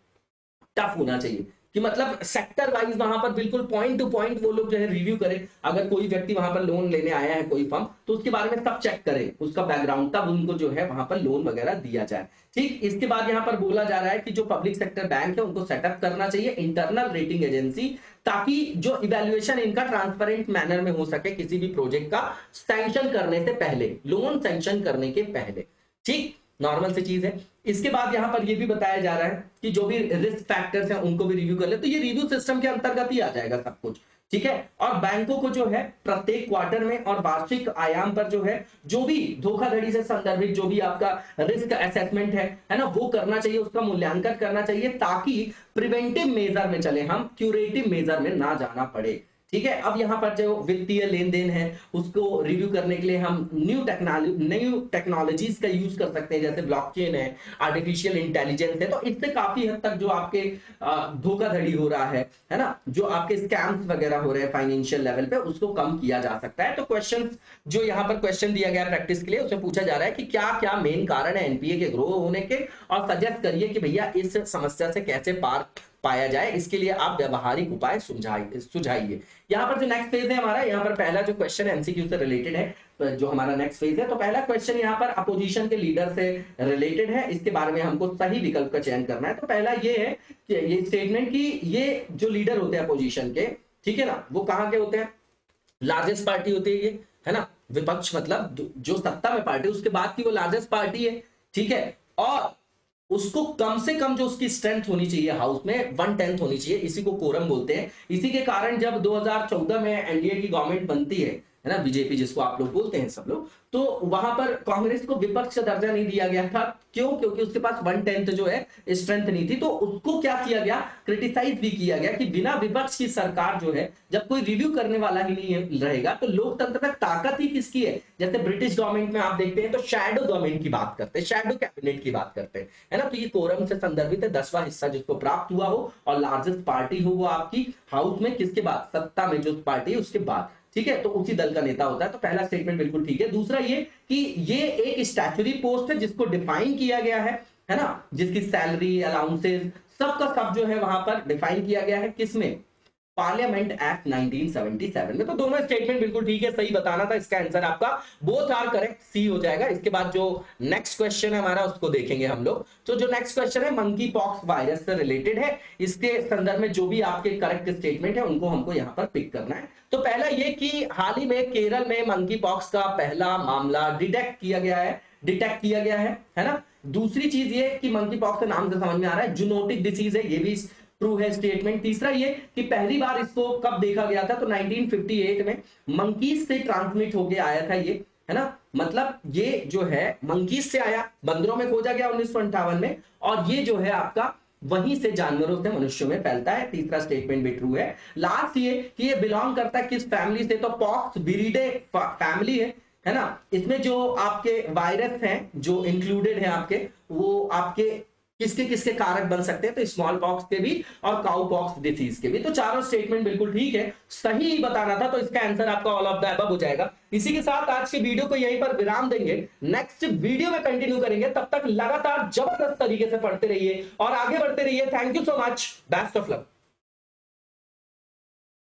B: टफ होना चाहिए, कि मतलब सेक्टर वाइज वहां पर बिल्कुल पॉइंट टू पॉइंट वो लोग जो है रिव्यू करें। अगर कोई व्यक्ति वहां पर लोन लेने आया है कोई फर्म, तो उसके बारे में सब चेक करे, उसका बैकग्राउंड, तब उनको जो है वहां पर लोन वगैरह दिया जाए। ठीक, इसके बाद यहां पर बोला जा रहा है कि जो पब्लिक सेक्टर बैंक है उनको सेटअप करना चाहिए इंटरनल रेटिंग एजेंसी, ताकि जो इवैल्यूएशन इनका ट्रांसपेरेंट मैनर में हो सके किसी भी प्रोजेक्ट का सैंक्शन करने से पहले, लोन सैंक्शन करने के पहले। ठीक, नॉर्मल सी चीज है। इसके बाद यहां पर यह भी बताया जा रहा है कि जो भी रिस्क फैक्टर्स हैं उनको भी रिव्यू कर ले, तो ये रिव्यू सिस्टम के अंतर्गत ही आ जाएगा सब कुछ। ठीक है, और बैंकों को जो है प्रत्येक क्वार्टर में और वार्षिक आयाम पर जो है जो भी धोखाधड़ी से संदर्भित जो भी आपका रिस्क असेसमेंट है ना, वो करना चाहिए, उसका मूल्यांकन करना चाहिए, ताकि प्रिवेंटिव मेजर में चले हम, क्यूरेटिव मेजर में ना जाना पड़े। ठीक है, अब यहां पर जो वित्तीय लेन देन है उसको रिव्यू करने के लिए हम न्यू टेक्नोलॉजीज का यूज कर सकते हैं, जैसे ब्लॉकचेन है, आर्टिफिशियल इंटेलिजेंस है। तो इससे काफी हद तक जो आपके धोखाधड़ी हो रहा है ना, जो आपके स्कैम्स वगैरह हो रहे हैं फाइनेंशियल लेवल पे, उसको कम किया जा सकता है। तो क्वेश्चन जो यहाँ पर क्वेश्चन दिया गया प्रैक्टिस के लिए, उसमें पूछा जा रहा है कि क्या क्या मेन कारण है एनपीए के ग्रो होने के, और सजेस्ट करिए कि भैया इस समस्या से कैसे पार पाया जाए। इसके लिए आप व्यवहारिक उपाय सुझाइए। यहाँ पर जो नेक्स्ट फेज है हमारा, यहाँ पर पहला जो क्वेश्चन एमसीक्यू से रिलेटेड है, तो जो हमारा नेक्स्ट फेज है, तो पहला क्वेश्चन यहाँ पर अपोजिशन के लीडर से रिलेटेड है। इसके बारे में हमको सही विकल्प का चयन करना है। तो पहला ये है कि ये स्टेटमेंट की ये जो लीडर होते हैं अपोजिशन के, ठीक है ना, वो कहाँ के होते हैं, लार्जेस्ट पार्टी होती है ये, है ना, विपक्ष मतलब जो सत्ता में पार्टी, उसके बाद की वो लार्जेस्ट पार्टी है। ठीक है, और उसको कम से कम जो उसकी स्ट्रेंथ होनी चाहिए हाउस में 1/10 होनी चाहिए, इसी को कोरम बोलते हैं। इसी के कारण जब 2014 में एनडीए की गवर्नमेंट बनती है ना, बीजेपी जिसको आप लोग बोलते हैं सब लोग, तो वहां पर कांग्रेस को विपक्ष का दर्जा नहीं दिया गया था। क्यों? क्योंकि उसके पास 1/10 जो है स्ट्रेंथ नहीं थी। तो उसको क्या किया गया, क्रिटिसाइज भी किया गया कि बिना विपक्ष की सरकार जो है, जब कोई रिव्यू करने वाला ही नहीं रहेगा, तो लोकतंत्र में ताकत ही किसकी है। जैसे ब्रिटिश गवर्नमेंट में आप देखते हैं तो शैडो गवर्नमेंट की बात करते हैं, शैडो कैबिनेट की बात करते हैं, है ना। तो ये कोरम से संदर्भित है, 10वां हिस्सा जिसको प्राप्त हुआ हो और लार्जेस्ट पार्टी हो वो आपकी हाउस में, किसके बाद, सत्ता में जो पार्टी है उसके बाद। ठीक है, तो उसी दल का नेता होता है। तो पहला स्टेटमेंट बिल्कुल ठीक है। दूसरा ये कि ये एक स्टैट्यूटरी पोस्ट है जिसको डिफाइन किया गया है ना, जिसकी सैलरी, अलाउंसेस, सबका सब जो है वहां पर डिफाइन किया गया है, किसमें, पार्लियामेंट एक्ट 1977 में। तो दोनों स्टेटमेंट बिल्कुल ठीक है, सही बताना था। इसका आंसर आपका बोथ आर करेक्ट, सी हो जाएगा। इसके बाद जो नेक्स्ट क्वेश्चन है हमारा उसको देखेंगे हम लोग। तो जो नेक्स्ट क्वेश्चन है मंकी पॉक्स वायरस से रिलेटेड है। इसके संदर्भ में जो भी आपके करेक्ट स्टेटमेंट है उनको हमको यहाँ पर पिक करना है। तो पहला ये कि हाल ही में केरल में मंकी पॉक्स का पहला मामला डिटेक्ट किया गया है ना। दूसरी चीज ये कि मंकी पॉक्स के नाम से समझ में आ रहा है जूनोटिक डिसीज है, ये भी ट्रू है स्टेटमेंट। तीसरा ये कि पहली बार इसको कब देखा गया था, तो 1958 में मंकीज से ट्रांसमिट होके आया था ये, है ना। मतलब ये जो है मंकीज से आया, बंदरों में खोजा गया 1958 में, और ये जो है आपका वहीं से जानवरों से मनुष्यों में फैलता है। तीसरा स्टेटमेंट भी ट्रू है। लास्ट ये कि ये बिलोंग करता है किस फैमिली से, तो पॉक्स विरिडे फैमिली है ना। इसमें जो आपके वायरस हैं जो इंक्लूडेड है आपके, वो आपके किसके किसके कारक बन सकते हैं, तो स्मॉल पॉक्स के भी और काउ पॉक्स डिसीज के भी। तो चारों स्टेटमेंट बिल्कुल ठीक है, सही बताना था, तो इसका आंसर आपका ऑल ऑफ द अबव हो जाएगा। इसी के साथ आज के वीडियो को यहीं पर विराम देंगे, नेक्स्ट वीडियो में कंटिन्यू करेंगे। तब तक लगातार जबरदस्त तरीके से पढ़ते रहिए और आगे बढ़ते रहिए। Thank you so much, best of luck.